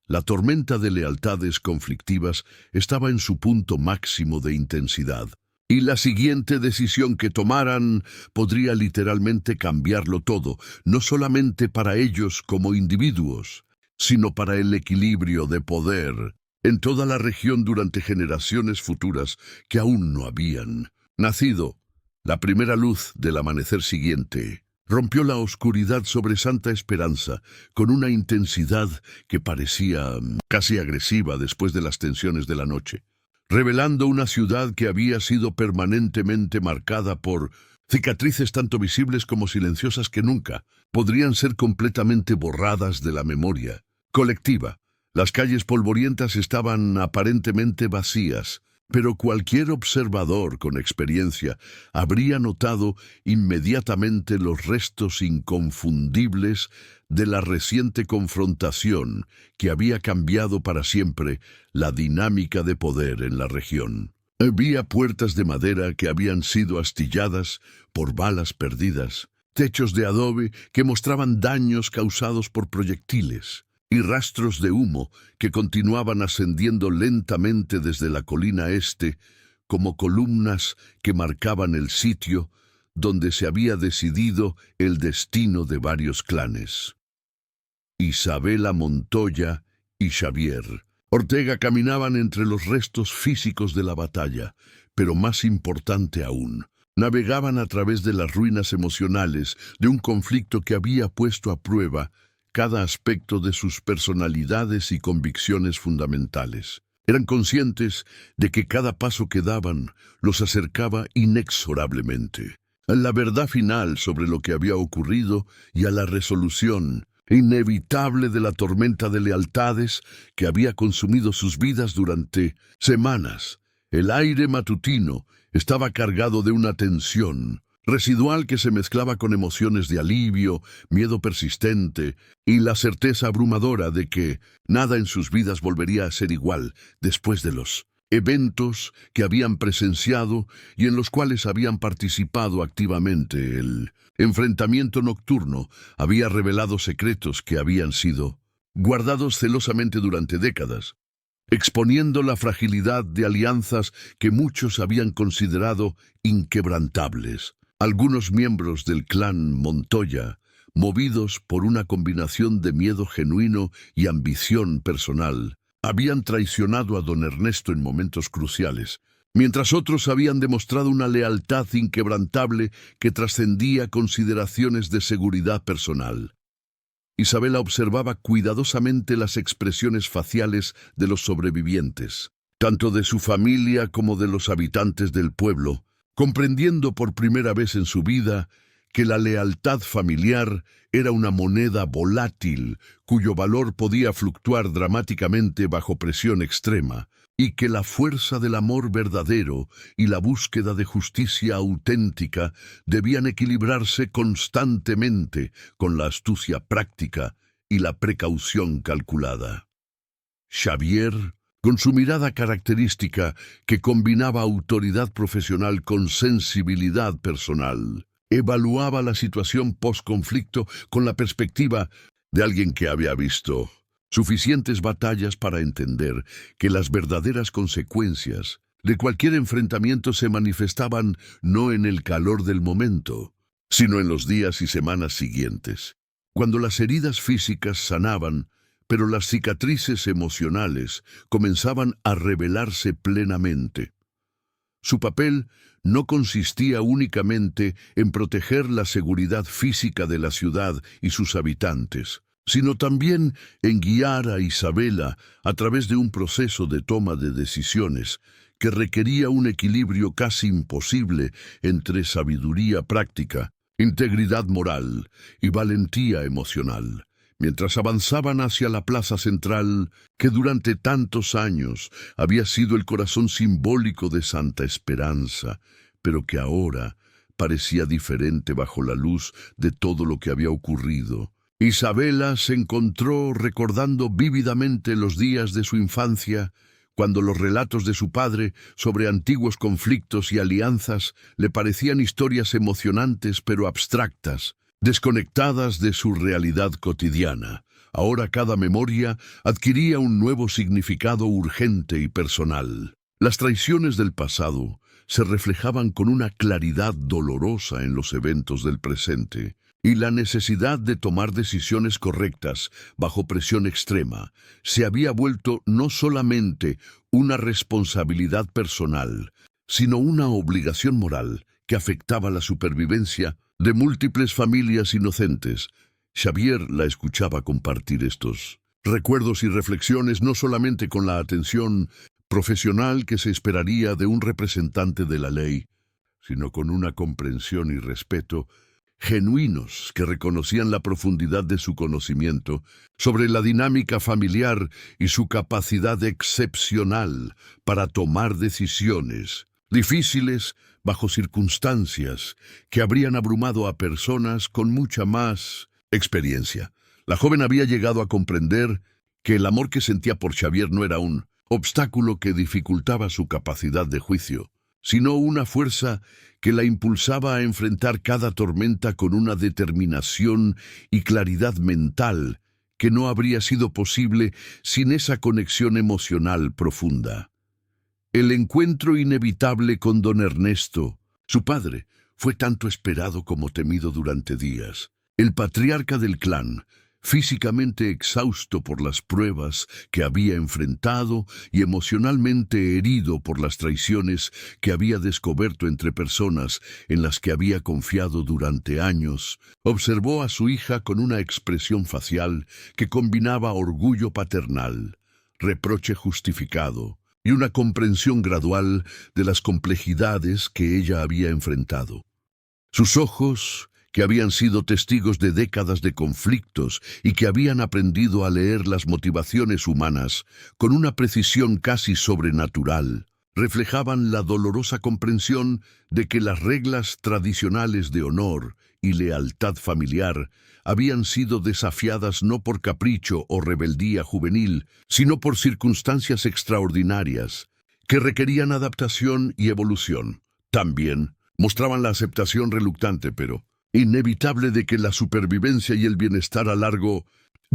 La tormenta de lealtades conflictivas estaba en su punto máximo de intensidad, y la siguiente decisión que tomaran podría literalmente cambiarlo todo, no solamente para ellos como individuos, sino para el equilibrio de poder en toda la región durante generaciones futuras que aún no habían nacido. La primera luz del amanecer siguiente rompió la oscuridad sobre Santa Esperanza con una intensidad que parecía casi agresiva después de las tensiones de la noche, revelando una ciudad que había sido permanentemente marcada por cicatrices tanto visibles como silenciosas que nunca podrían ser completamente borradas de la memoria colectiva. Las calles polvorientas estaban aparentemente vacías, pero cualquier observador con experiencia habría notado inmediatamente los restos inconfundibles de la reciente confrontación que había cambiado para siempre la dinámica de poder en la región. Había puertas de madera que habían sido astilladas por balas perdidas, techos de adobe que mostraban daños causados por proyectiles, y rastros de humo que continuaban ascendiendo lentamente desde la colina este, como columnas que marcaban el sitio donde se había decidido el destino de varios clanes. Isabela Montoya y Xavier Ortega caminaban entre los restos físicos de la batalla, pero más importante aún, navegaban a través de las ruinas emocionales de un conflicto que había puesto a prueba cada aspecto de sus personalidades y convicciones fundamentales. Eran conscientes de que cada paso que daban los acercaba inexorablemente a la verdad final sobre lo que había ocurrido y a la resolución inevitable de la tormenta de lealtades que había consumido sus vidas durante semanas. El aire matutino estaba cargado de una tensión residual que se mezclaba con emociones de alivio, miedo persistente y la certeza abrumadora de que nada en sus vidas volvería a ser igual después de los eventos que habían presenciado y en los cuales habían participado activamente. El enfrentamiento nocturno había revelado secretos que habían sido guardados celosamente durante décadas, exponiendo la fragilidad de alianzas que muchos habían considerado inquebrantables. Algunos miembros del clan Montoya, movidos por una combinación de miedo genuino y ambición personal, habían traicionado a don Ernesto en momentos cruciales, mientras otros habían demostrado una lealtad inquebrantable que trascendía consideraciones de seguridad personal. Isabela observaba cuidadosamente las expresiones faciales de los sobrevivientes, tanto de su familia como de los habitantes del pueblo, comprendiendo por primera vez en su vida que la lealtad familiar era una moneda volátil cuyo valor podía fluctuar dramáticamente bajo presión extrema, y que la fuerza del amor verdadero y la búsqueda de justicia auténtica debían equilibrarse constantemente con la astucia práctica y la precaución calculada. Xavier, con su mirada característica que combinaba autoridad profesional con sensibilidad personal, evaluaba la situación post-conflicto con la perspectiva de alguien que había visto suficientes batallas para entender que las verdaderas consecuencias de cualquier enfrentamiento se manifestaban no en el calor del momento, sino en los días y semanas siguientes, cuando las heridas físicas sanaban, pero las cicatrices emocionales comenzaban a revelarse plenamente. Su papel no consistía únicamente en proteger la seguridad física de la ciudad y sus habitantes, sino también en guiar a Isabela a través de un proceso de toma de decisiones que requería un equilibrio casi imposible entre sabiduría práctica, integridad moral y valentía emocional, Mientras avanzaban hacia la plaza central, que durante tantos años había sido el corazón simbólico de Santa Esperanza, pero que ahora parecía diferente bajo la luz de todo lo que había ocurrido, Isabela se encontró recordando vívidamente los días de su infancia, cuando los relatos de su padre sobre antiguos conflictos y alianzas le parecían historias emocionantes pero abstractas, desconectadas de su realidad cotidiana. Ahora cada memoria adquiría un nuevo significado urgente y personal. Las traiciones del pasado se reflejaban con una claridad dolorosa en los eventos del presente, y la necesidad de tomar decisiones correctas bajo presión extrema se había vuelto no solamente una responsabilidad personal, sino una obligación moral que afectaba la supervivencia de múltiples familias inocentes. Xavier la escuchaba compartir estos recuerdos y reflexiones no solamente con la atención profesional que se esperaría de un representante de la ley, sino con una comprensión y respeto genuinos que reconocían la profundidad de su conocimiento sobre la dinámica familiar y su capacidad excepcional para tomar decisiones difíciles bajo circunstancias que habrían abrumado a personas con mucha más experiencia. La joven había llegado a comprender que el amor que sentía por Xavier no era un obstáculo que dificultaba su capacidad de juicio, sino una fuerza que la impulsaba a enfrentar cada tormenta con una determinación y claridad mental que no habría sido posible sin esa conexión emocional profunda. El encuentro inevitable con don Ernesto, su padre, fue tanto esperado como temido durante días. El patriarca del clan, físicamente exhausto por las pruebas que había enfrentado y emocionalmente herido por las traiciones que había descubierto entre personas en las que había confiado durante años, observó a su hija con una expresión facial que combinaba orgullo paternal, reproche justificado y una comprensión gradual de las complejidades que ella había enfrentado. Sus ojos, que habían sido testigos de décadas de conflictos y que habían aprendido a leer las motivaciones humanas con una precisión casi sobrenatural, reflejaban la dolorosa comprensión de que las reglas tradicionales de honor y lealtad familiar habían sido desafiadas no por capricho o rebeldía juvenil, sino por circunstancias extraordinarias que requerían adaptación y evolución. También mostraban la aceptación reluctante, pero inevitable, de que la supervivencia y el bienestar a largo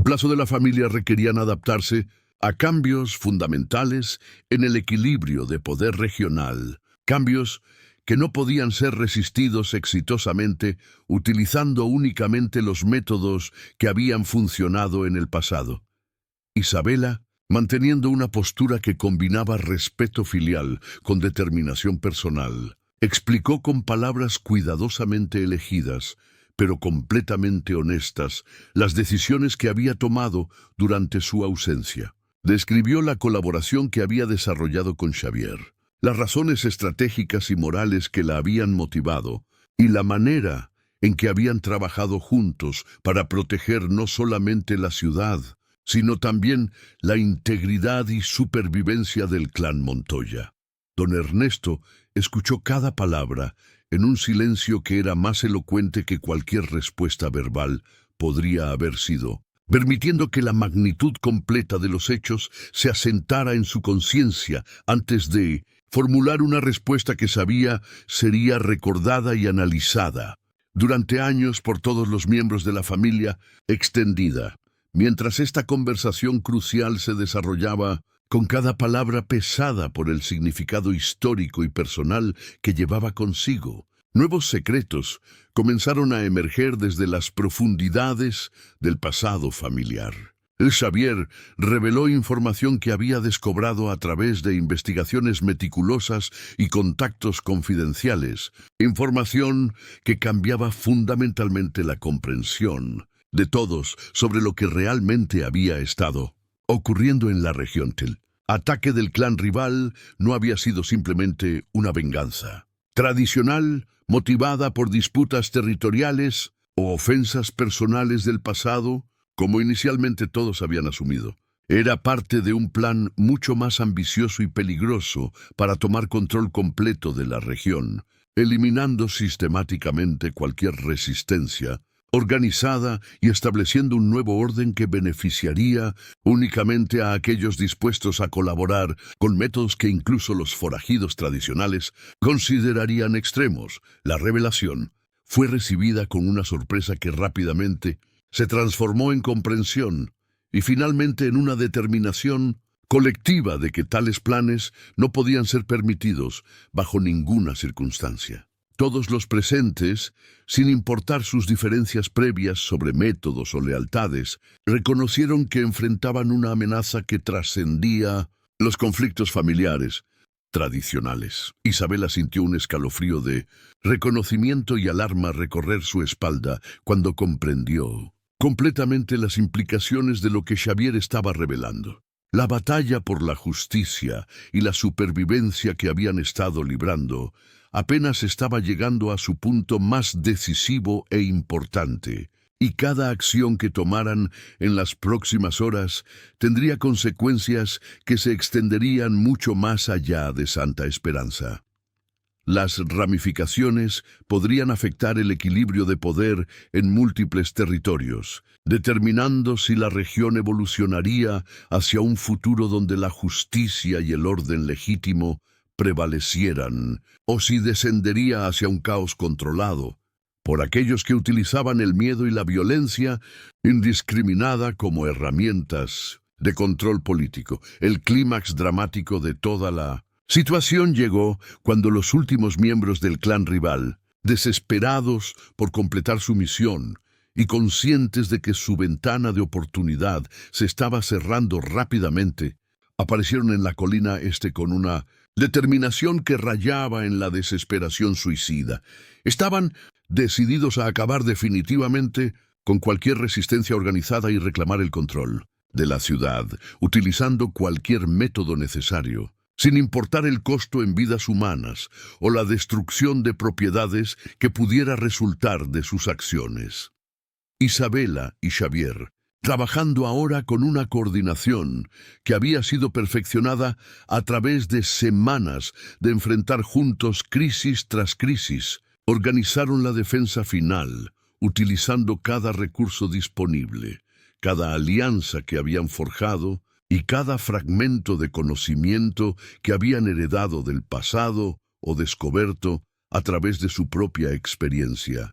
plazo de la familia requerían adaptarse a cambios fundamentales en el equilibrio de poder regional, cambios que no podían ser resistidos exitosamente utilizando únicamente los métodos que habían funcionado en el pasado. Isabela, manteniendo una postura que combinaba respeto filial con determinación personal, explicó con palabras cuidadosamente elegidas, pero completamente honestas, las decisiones que había tomado durante su ausencia. Describió la colaboración que había desarrollado con Xavier, las razones estratégicas y morales que la habían motivado, y la manera en que habían trabajado juntos para proteger no solamente la ciudad, sino también la integridad y supervivencia del clan Montoya. Don Ernesto escuchó cada palabra en un silencio que era más elocuente que cualquier respuesta verbal podría haber sido, permitiendo que la magnitud completa de los hechos se asentara en su conciencia antes de formular una respuesta que sabía sería recordada y analizada durante años por todos los miembros de la familia extendida. Mientras esta conversación crucial se desarrollaba, con cada palabra pesada por el significado histórico y personal que llevaba consigo, nuevos secretos comenzaron a emerger desde las profundidades del pasado familiar. El Xavier reveló información que había descobrado a través de investigaciones meticulosas y contactos confidenciales, información que cambiaba fundamentalmente la comprensión de todos sobre lo que realmente había estado ocurriendo en la región. El ataque del clan rival no había sido simplemente una venganza tradicional motivada por disputas territoriales o ofensas personales del pasado, como inicialmente todos habían asumido. Era parte de un plan mucho más ambicioso y peligroso para tomar control completo de la región, eliminando sistemáticamente cualquier resistencia organizada y estableciendo un nuevo orden que beneficiaría únicamente a aquellos dispuestos a colaborar con métodos que incluso los forajidos tradicionales considerarían extremos. La revelación fue recibida con una sorpresa que rápidamente se transformó en comprensión y finalmente en una determinación colectiva de que tales planes no podían ser permitidos bajo ninguna circunstancia. Todos los presentes, sin importar sus diferencias previas sobre métodos o lealtades, reconocieron que enfrentaban una amenaza que trascendía los conflictos familiares tradicionales. Isabela sintió un escalofrío de reconocimiento y alarma recorrer su espalda cuando comprendió completamente las implicaciones de lo que Xavier estaba revelando. La batalla por la justicia y la supervivencia que habían estado librando apenas estaba llegando a su punto más decisivo e importante, y cada acción que tomaran en las próximas horas tendría consecuencias que se extenderían mucho más allá de Santa Esperanza. Las ramificaciones podrían afectar el equilibrio de poder en múltiples territorios, determinando si la región evolucionaría hacia un futuro donde la justicia y el orden legítimo prevalecieran, o si descendería hacia un caos controlado por aquellos que utilizaban el miedo y la violencia indiscriminada como herramientas de control político. El clímax dramático de toda la situación llegó cuando los últimos miembros del clan rival, desesperados por completar su misión y conscientes de que su ventana de oportunidad se estaba cerrando rápidamente, aparecieron en la colina este con una determinación que rayaba en la desesperación suicida. Estaban decididos a acabar definitivamente con cualquier resistencia organizada y reclamar el control de la ciudad, utilizando cualquier método necesario, sin importar el costo en vidas humanas o la destrucción de propiedades que pudiera resultar de sus acciones. Isabela y Xavier, trabajando ahora con una coordinación que había sido perfeccionada a través de semanas de enfrentar juntos crisis tras crisis, organizaron la defensa final, utilizando cada recurso disponible, cada alianza que habían forjado y cada fragmento de conocimiento que habían heredado del pasado o descubierto a través de su propia experiencia.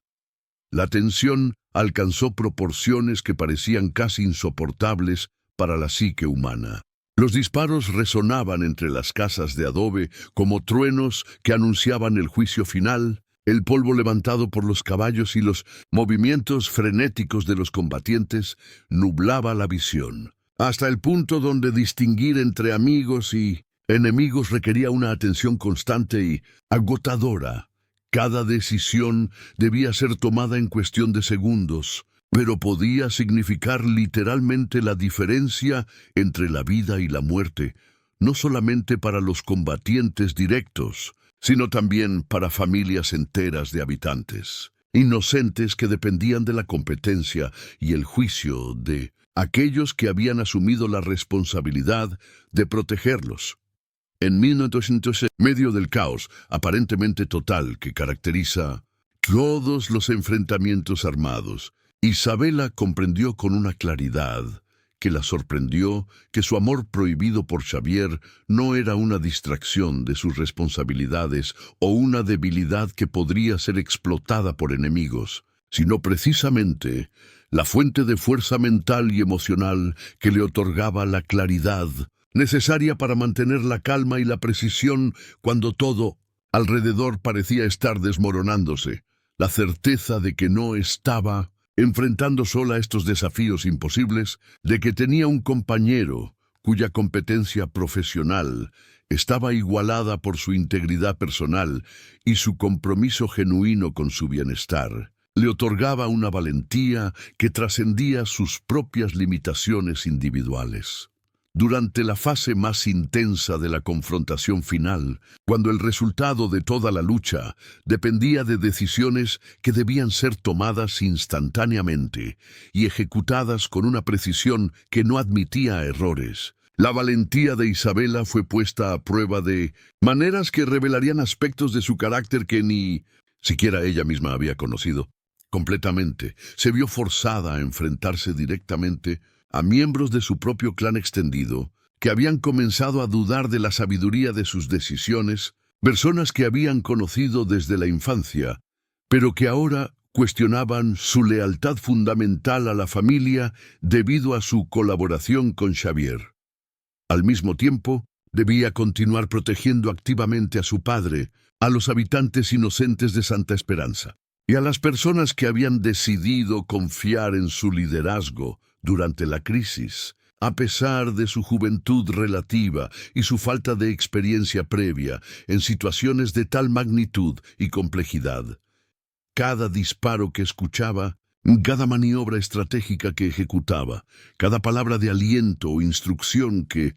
La tensión alcanzó proporciones que parecían casi insoportables para la psique humana. Los disparos resonaban entre las casas de adobe como truenos que anunciaban el juicio final. El polvo levantado por los caballos y los movimientos frenéticos de los combatientes nublaba la visión, hasta el punto donde distinguir entre amigos y enemigos requería una atención constante y agotadora. Cada decisión debía ser tomada en cuestión de segundos, pero podía significar literalmente la diferencia entre la vida y la muerte, no solamente para los combatientes directos, sino también para familias enteras de habitantes, inocentes que dependían de la competencia y el juicio de aquellos que habían asumido la responsabilidad de protegerlos. En 1900, en medio del caos aparentemente total que caracteriza todos los enfrentamientos armados, Isabela comprendió con una claridad que la sorprendió que su amor prohibido por Xavier no era una distracción de sus responsabilidades o una debilidad que podría ser explotada por enemigos, sino precisamente la fuente de fuerza mental y emocional que le otorgaba la claridad necesaria para mantener la calma y la precisión cuando todo alrededor parecía estar desmoronándose, la certeza de que no estaba enfrentando sola estos desafíos imposibles, de que tenía un compañero cuya competencia profesional estaba igualada por su integridad personal y su compromiso genuino con su bienestar, le otorgaba una valentía que trascendía sus propias limitaciones individuales. durante la fase más intensa de la confrontación final, cuando el resultado de toda la lucha dependía de decisiones que debían ser tomadas instantáneamente y ejecutadas con una precisión que no admitía errores. La valentía de Isabela fue puesta a prueba de maneras que revelarían aspectos de su carácter que ni siquiera ella misma había conocido. Completamente, se vio forzada a enfrentarse directamente a miembros de su propio clan extendido, que habían comenzado a dudar de la sabiduría de sus decisiones, personas que habían conocido desde la infancia, pero que ahora cuestionaban su lealtad fundamental a la familia debido a su colaboración con Xavier. Al mismo tiempo, debía continuar protegiendo activamente a su padre, a los habitantes inocentes de Santa Esperanza, y a las personas que habían decidido confiar en su liderazgo durante la crisis, a pesar de su juventud relativa y su falta de experiencia previa en situaciones de tal magnitud y complejidad. Cada disparo que escuchaba, cada maniobra estratégica que ejecutaba, cada palabra de aliento o instrucción que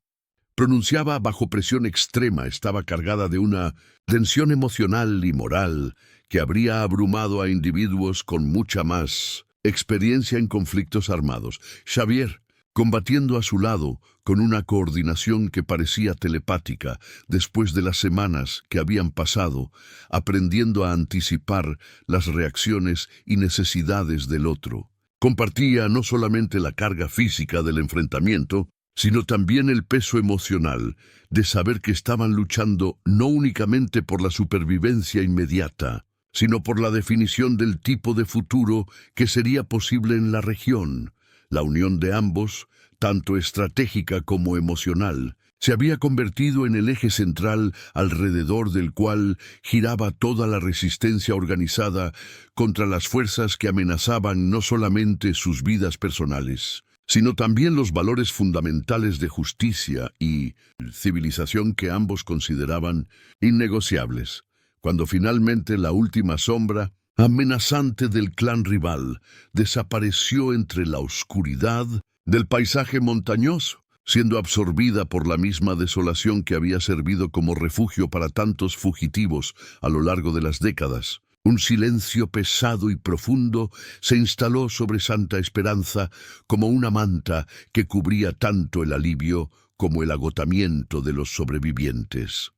pronunciaba bajo presión extrema estaba cargada de una tensión emocional y moral que habría abrumado a individuos con mucha más experiencia en conflictos armados. Xavier, combatiendo a su lado con una coordinación que parecía telepática después de las semanas que habían pasado, aprendiendo a anticipar las reacciones y necesidades del otro. Compartía no solamente la carga física del enfrentamiento, sino también el peso emocional de saber que estaban luchando no únicamente por la supervivencia inmediata, sino por la definición del tipo de futuro que sería posible en la región. La unión de ambos, tanto estratégica como emocional, se había convertido en el eje central alrededor del cual giraba toda la resistencia organizada contra las fuerzas que amenazaban no solamente sus vidas personales, sino también los valores fundamentales de justicia y civilización que ambos consideraban innegociables. Cuando finalmente la última sombra amenazante del clan rival desapareció entre la oscuridad del paisaje montañoso, siendo absorbida por la misma desolación que había servido como refugio para tantos fugitivos a lo largo de las décadas. Un silencio pesado y profundo se instaló sobre Santa Esperanza como una manta que cubría tanto el alivio como el agotamiento de los sobrevivientes.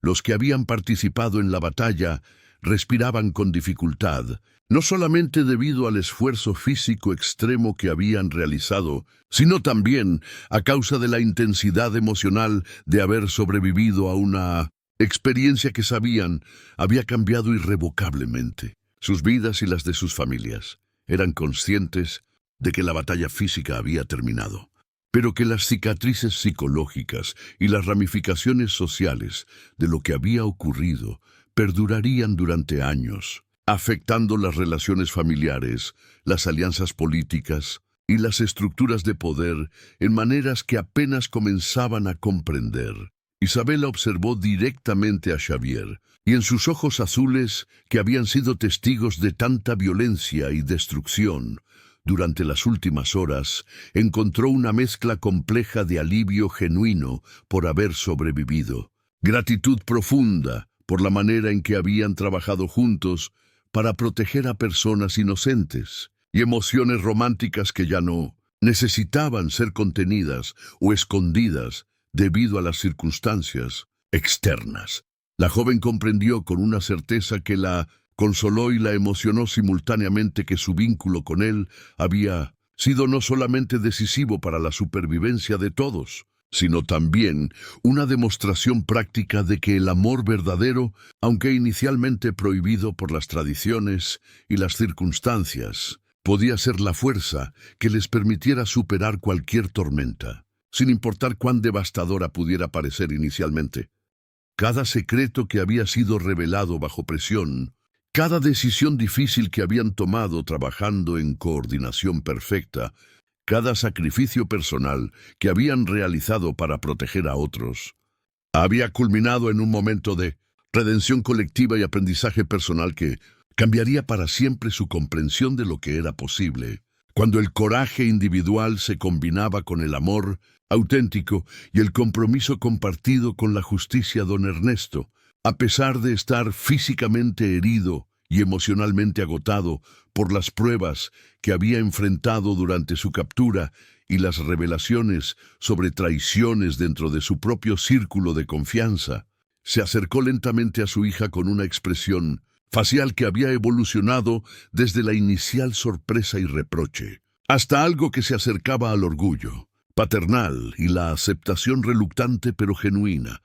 Los que habían participado en la batalla respiraban con dificultad, no solamente debido al esfuerzo físico extremo que habían realizado, sino también a causa de la intensidad emocional de haber sobrevivido a una experiencia que sabían había cambiado irrevocablemente sus vidas y las de sus familias. Eran conscientes de que la batalla física había terminado, pero que las cicatrices psicológicas y las ramificaciones sociales de lo que había ocurrido perdurarían durante años, afectando las relaciones familiares, las alianzas políticas y las estructuras de poder en maneras que apenas comenzaban a comprender. Isabela observó directamente a Xavier, y en sus ojos azules, que habían sido testigos de tanta violencia y destrucción durante las últimas horas, encontró una mezcla compleja de alivio genuino por haber sobrevivido, gratitud profunda por la manera en que habían trabajado juntos para proteger a personas inocentes, y emociones románticas que ya no necesitaban ser contenidas o escondidas debido a las circunstancias externas. La joven comprendió con una certeza que la consoló y la emocionó simultáneamente que su vínculo con él había sido no solamente decisivo para la supervivencia de todos, sino también una demostración práctica de que el amor verdadero, aunque inicialmente prohibido por las tradiciones y las circunstancias, podía ser la fuerza que les permitiera superar cualquier tormenta, sin importar cuán devastadora pudiera parecer inicialmente. Cada secreto que había sido revelado bajo presión, cada decisión difícil que habían tomado trabajando en coordinación perfecta, cada sacrificio personal que habían realizado para proteger a otros, había culminado en un momento de redención colectiva y aprendizaje personal que cambiaría para siempre su comprensión de lo que era posible cuando el coraje individual se combinaba con el amor auténtico y el compromiso compartido con la justicia. Don Ernesto, a pesar de estar físicamente herido y emocionalmente agotado por las pruebas que había enfrentado durante su captura y las revelaciones sobre traiciones dentro de su propio círculo de confianza, se acercó lentamente a su hija con una expresión facial que había evolucionado desde la inicial sorpresa y reproche, hasta algo que se acercaba al orgullo paternal y la aceptación reluctante pero genuina,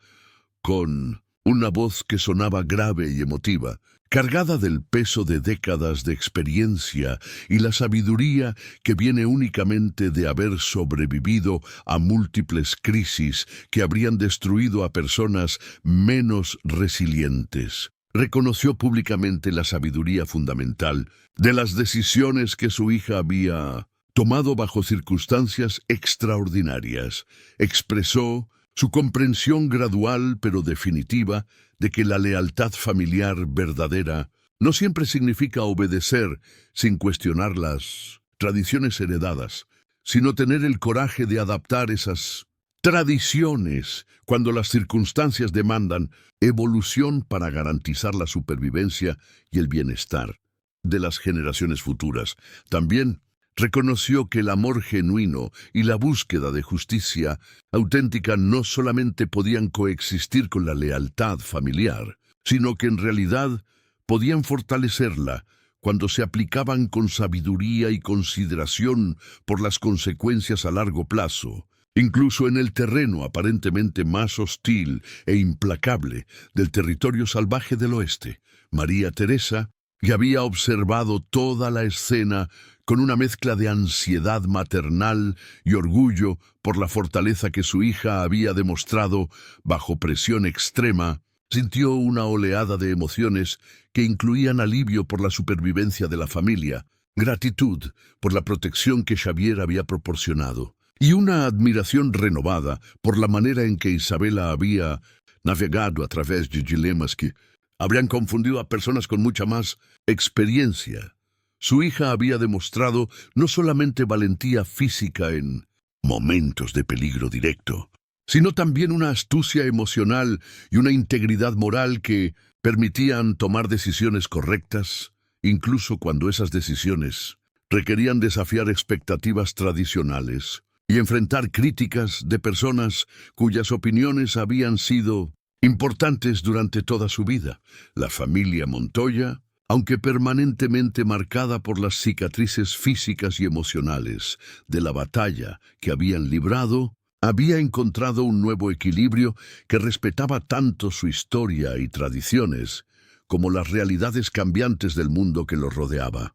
con una voz que sonaba grave y emotiva, cargada del peso de décadas de experiencia y la sabiduría que viene únicamente de haber sobrevivido a múltiples crisis que habrían destruido a personas menos resilientes. Reconoció públicamente la sabiduría fundamental de las decisiones que su hija había tomado bajo circunstancias extraordinarias. Expresó su comprensión gradual pero definitiva de que la lealtad familiar verdadera no siempre significa obedecer sin cuestionar las tradiciones heredadas, sino tener el coraje de adaptar esas tradiciones cuando las circunstancias demandan evolución para garantizar la supervivencia y el bienestar de las generaciones futuras. También reconoció que el amor genuino y la búsqueda de justicia auténtica no solamente podían coexistir con la lealtad familiar, sino que en realidad podían fortalecerla cuando se aplicaban con sabiduría y consideración por las consecuencias a largo plazo, incluso en el terreno aparentemente más hostil e implacable del territorio salvaje del oeste. María Teresa ya había observado toda la escena con una mezcla de ansiedad maternal y orgullo por la fortaleza que su hija había demostrado bajo presión extrema. Sintió una oleada de emociones que incluían alivio por la supervivencia de la familia, gratitud por la protección que Xavier había proporcionado, y una admiración renovada por la manera en que Isabela había navegado a través de dilemas que habrían confundido a personas con mucha más experiencia. Su hija había demostrado no solamente valentía física en momentos de peligro directo, sino también una astucia emocional y una integridad moral que permitían tomar decisiones correctas, incluso cuando esas decisiones requerían desafiar expectativas tradicionales y enfrentar críticas de personas cuyas opiniones habían sido importantes durante toda su vida. La familia Montoya, aunque permanentemente marcada por las cicatrices físicas y emocionales de la batalla que habían librado, había encontrado un nuevo equilibrio que respetaba tanto su historia y tradiciones como las realidades cambiantes del mundo que los rodeaba.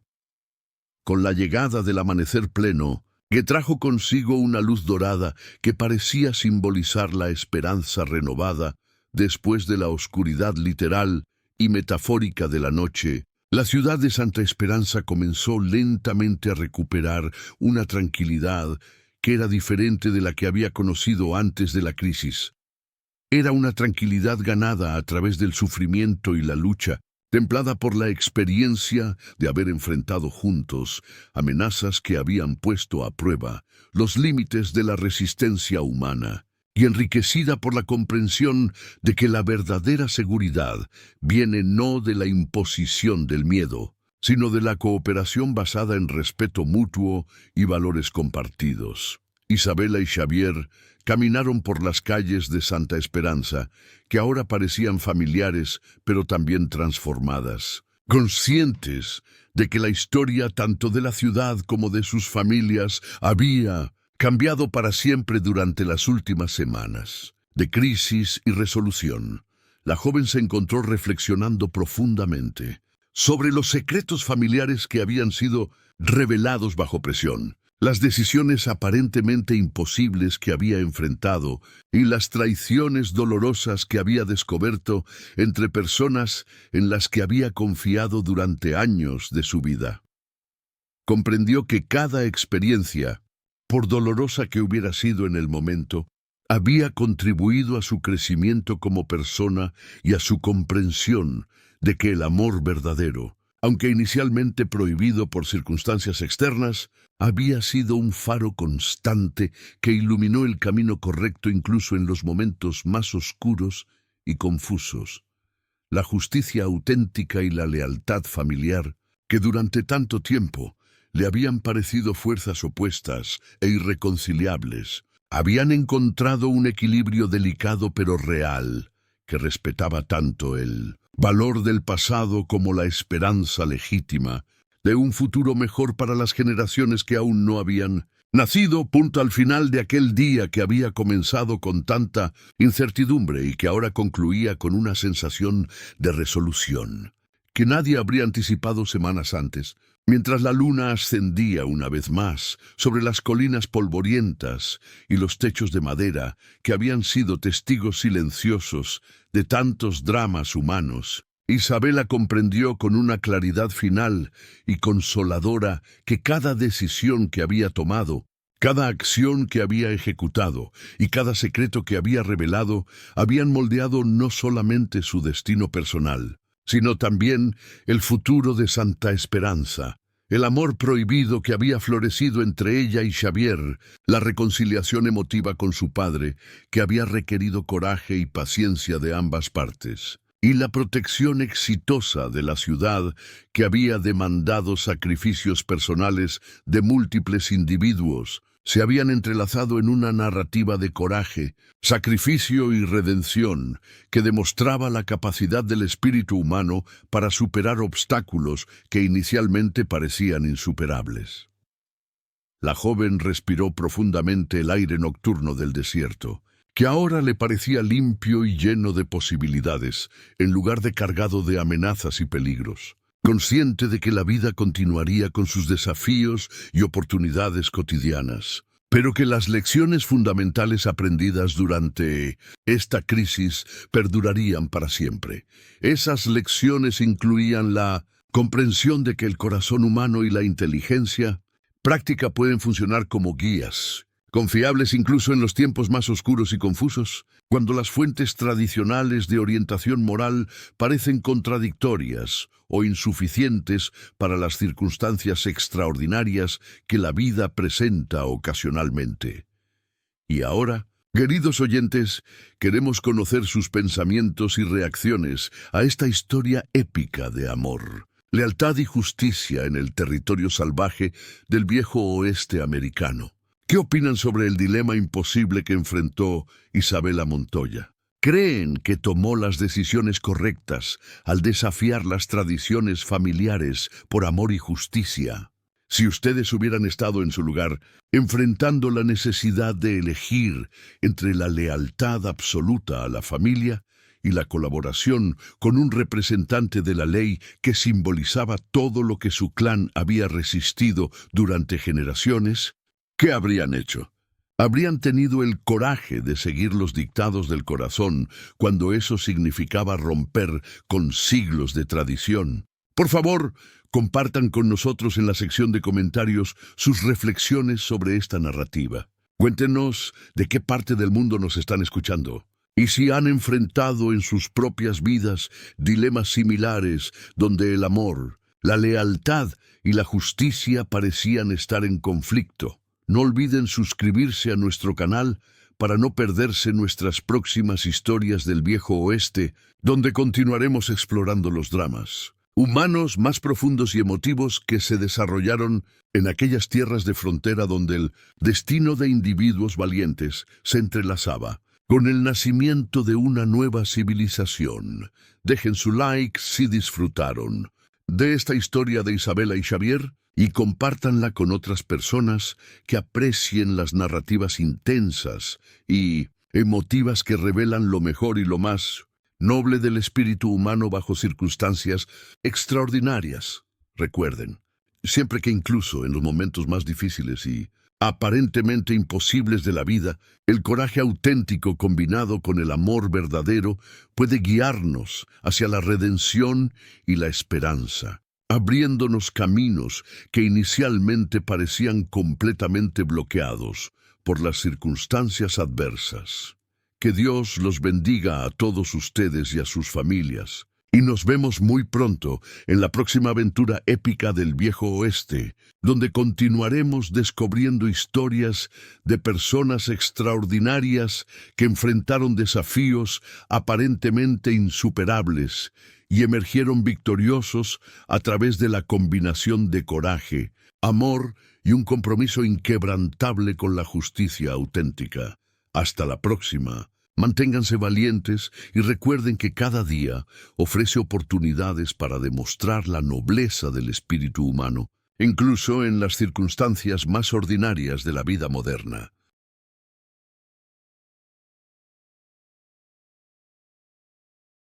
Con la llegada del amanecer pleno, que trajo consigo una luz dorada que parecía simbolizar la esperanza renovada después de la oscuridad literal y metafórica de la noche, la ciudad de Santa Esperanza comenzó lentamente a recuperar una tranquilidad que era diferente de la que había conocido antes de la crisis. Era una tranquilidad ganada a través del sufrimiento y la lucha, templada por la experiencia de haber enfrentado juntos amenazas que habían puesto a prueba los límites de la resistencia humana, y enriquecida por la comprensión de que la verdadera seguridad viene no de la imposición del miedo, sino de la cooperación basada en respeto mutuo y valores compartidos. Isabela y Xavier caminaron por las calles de Santa Esperanza, que ahora parecían familiares, pero también transformadas, conscientes de que la historia tanto de la ciudad como de sus familias había cambiado para siempre durante las últimas semanas de crisis y resolución. La joven se encontró reflexionando profundamente sobre los secretos familiares que habían sido revelados bajo presión, las decisiones aparentemente imposibles que había enfrentado y las traiciones dolorosas que había descubierto entre personas en las que había confiado durante años de su vida. Comprendió que cada experiencia, por dolorosa que hubiera sido en el momento, había contribuido a su crecimiento como persona y a su comprensión de que el amor verdadero aunque inicialmente prohibido por circunstancias externas, había sido un faro constante que iluminó el camino correcto incluso en los momentos más oscuros y confusos. La justicia auténtica y la lealtad familiar, que durante tanto tiempo le habían parecido fuerzas opuestas e irreconciliables, habían encontrado un equilibrio delicado pero real, que respetaba tanto el valor del pasado como la esperanza legítima de un futuro mejor para las generaciones que aún no habían nacido. Punto al final de aquel día que había comenzado con tanta incertidumbre y que ahora concluía con una sensación de resolución que nadie habría anticipado semanas antes. Mientras la luna ascendía una vez más sobre las colinas polvorientas y los techos de madera que habían sido testigos silenciosos de tantos dramas humanos, Isabela comprendió con una claridad final y consoladora que cada decisión que había tomado, cada acción que había ejecutado y cada secreto que había revelado habían moldeado no solamente su destino personal, sino también el futuro de Santa Esperanza, el amor prohibido que había florecido entre ella y Xavier, la reconciliación emotiva con su padre, que había requerido coraje y paciencia de ambas partes, y la protección exitosa de la ciudad que había demandado sacrificios personales de múltiples individuos, se habían entrelazado en una narrativa de coraje, sacrificio y redención que demostraba la capacidad del espíritu humano para superar obstáculos que inicialmente parecían insuperables. La joven respiró profundamente el aire nocturno del desierto, que ahora le parecía limpio y lleno de posibilidades, en lugar de cargado de amenazas y peligros. Consciente de que la vida continuaría con sus desafíos y oportunidades cotidianas, pero que las lecciones fundamentales aprendidas durante esta crisis perdurarían para siempre. Esas lecciones incluían la comprensión de que el corazón humano y la inteligencia práctica pueden funcionar como guías, confiables incluso en los tiempos más oscuros y confusos, cuando las fuentes tradicionales de orientación moral parecen contradictorias o insuficientes para las circunstancias extraordinarias que la vida presenta ocasionalmente. Y ahora, queridos oyentes, queremos conocer sus pensamientos y reacciones a esta historia épica de amor, lealtad y justicia en el territorio salvaje del viejo oeste americano. ¿Qué opinan sobre el dilema imposible que enfrentó Isabela Montoya? ¿Creen que tomó las decisiones correctas al desafiar las tradiciones familiares por amor y justicia? Si ustedes hubieran estado en su lugar, enfrentando la necesidad de elegir entre la lealtad absoluta a la familia y la colaboración con un representante de la ley que simbolizaba todo lo que su clan había resistido durante generaciones, ¿qué habrían hecho? Habrían tenido el coraje de seguir los dictados del corazón cuando eso significaba romper con siglos de tradición. Por favor, compartan con nosotros en la sección de comentarios sus reflexiones sobre esta narrativa. Cuéntenos de qué parte del mundo nos están escuchando y si han enfrentado en sus propias vidas dilemas similares donde el amor, la lealtad y la justicia parecían estar en conflicto. No olviden suscribirse a nuestro canal para no perderse nuestras próximas historias del viejo oeste, donde continuaremos explorando los dramas humanos más profundos y emotivos que se desarrollaron en aquellas tierras de frontera donde el destino de individuos valientes se entrelazaba con el nacimiento de una nueva civilización. Dejen su like si disfrutaron de esta historia de Isabela y Xavier y compártanla con otras personas que aprecien las narrativas intensas y emotivas que revelan lo mejor y lo más noble del espíritu humano bajo circunstancias extraordinarias. Recuerden, siempre que incluso en los momentos más difíciles y aparentemente imposibles de la vida, el coraje auténtico combinado con el amor verdadero puede guiarnos hacia la redención y la esperanza, abriéndonos caminos que inicialmente parecían completamente bloqueados por las circunstancias adversas. Que Dios los bendiga a todos ustedes y a sus familias. Y nos vemos muy pronto en la próxima aventura épica del Viejo Oeste, donde continuaremos descubriendo historias de personas extraordinarias que enfrentaron desafíos aparentemente insuperables y emergieron victoriosos a través de la combinación de coraje, amor y un compromiso inquebrantable con la justicia auténtica. Hasta la próxima. Manténganse valientes y recuerden que cada día ofrece oportunidades para demostrar la nobleza del espíritu humano, incluso en las circunstancias más ordinarias de la vida moderna.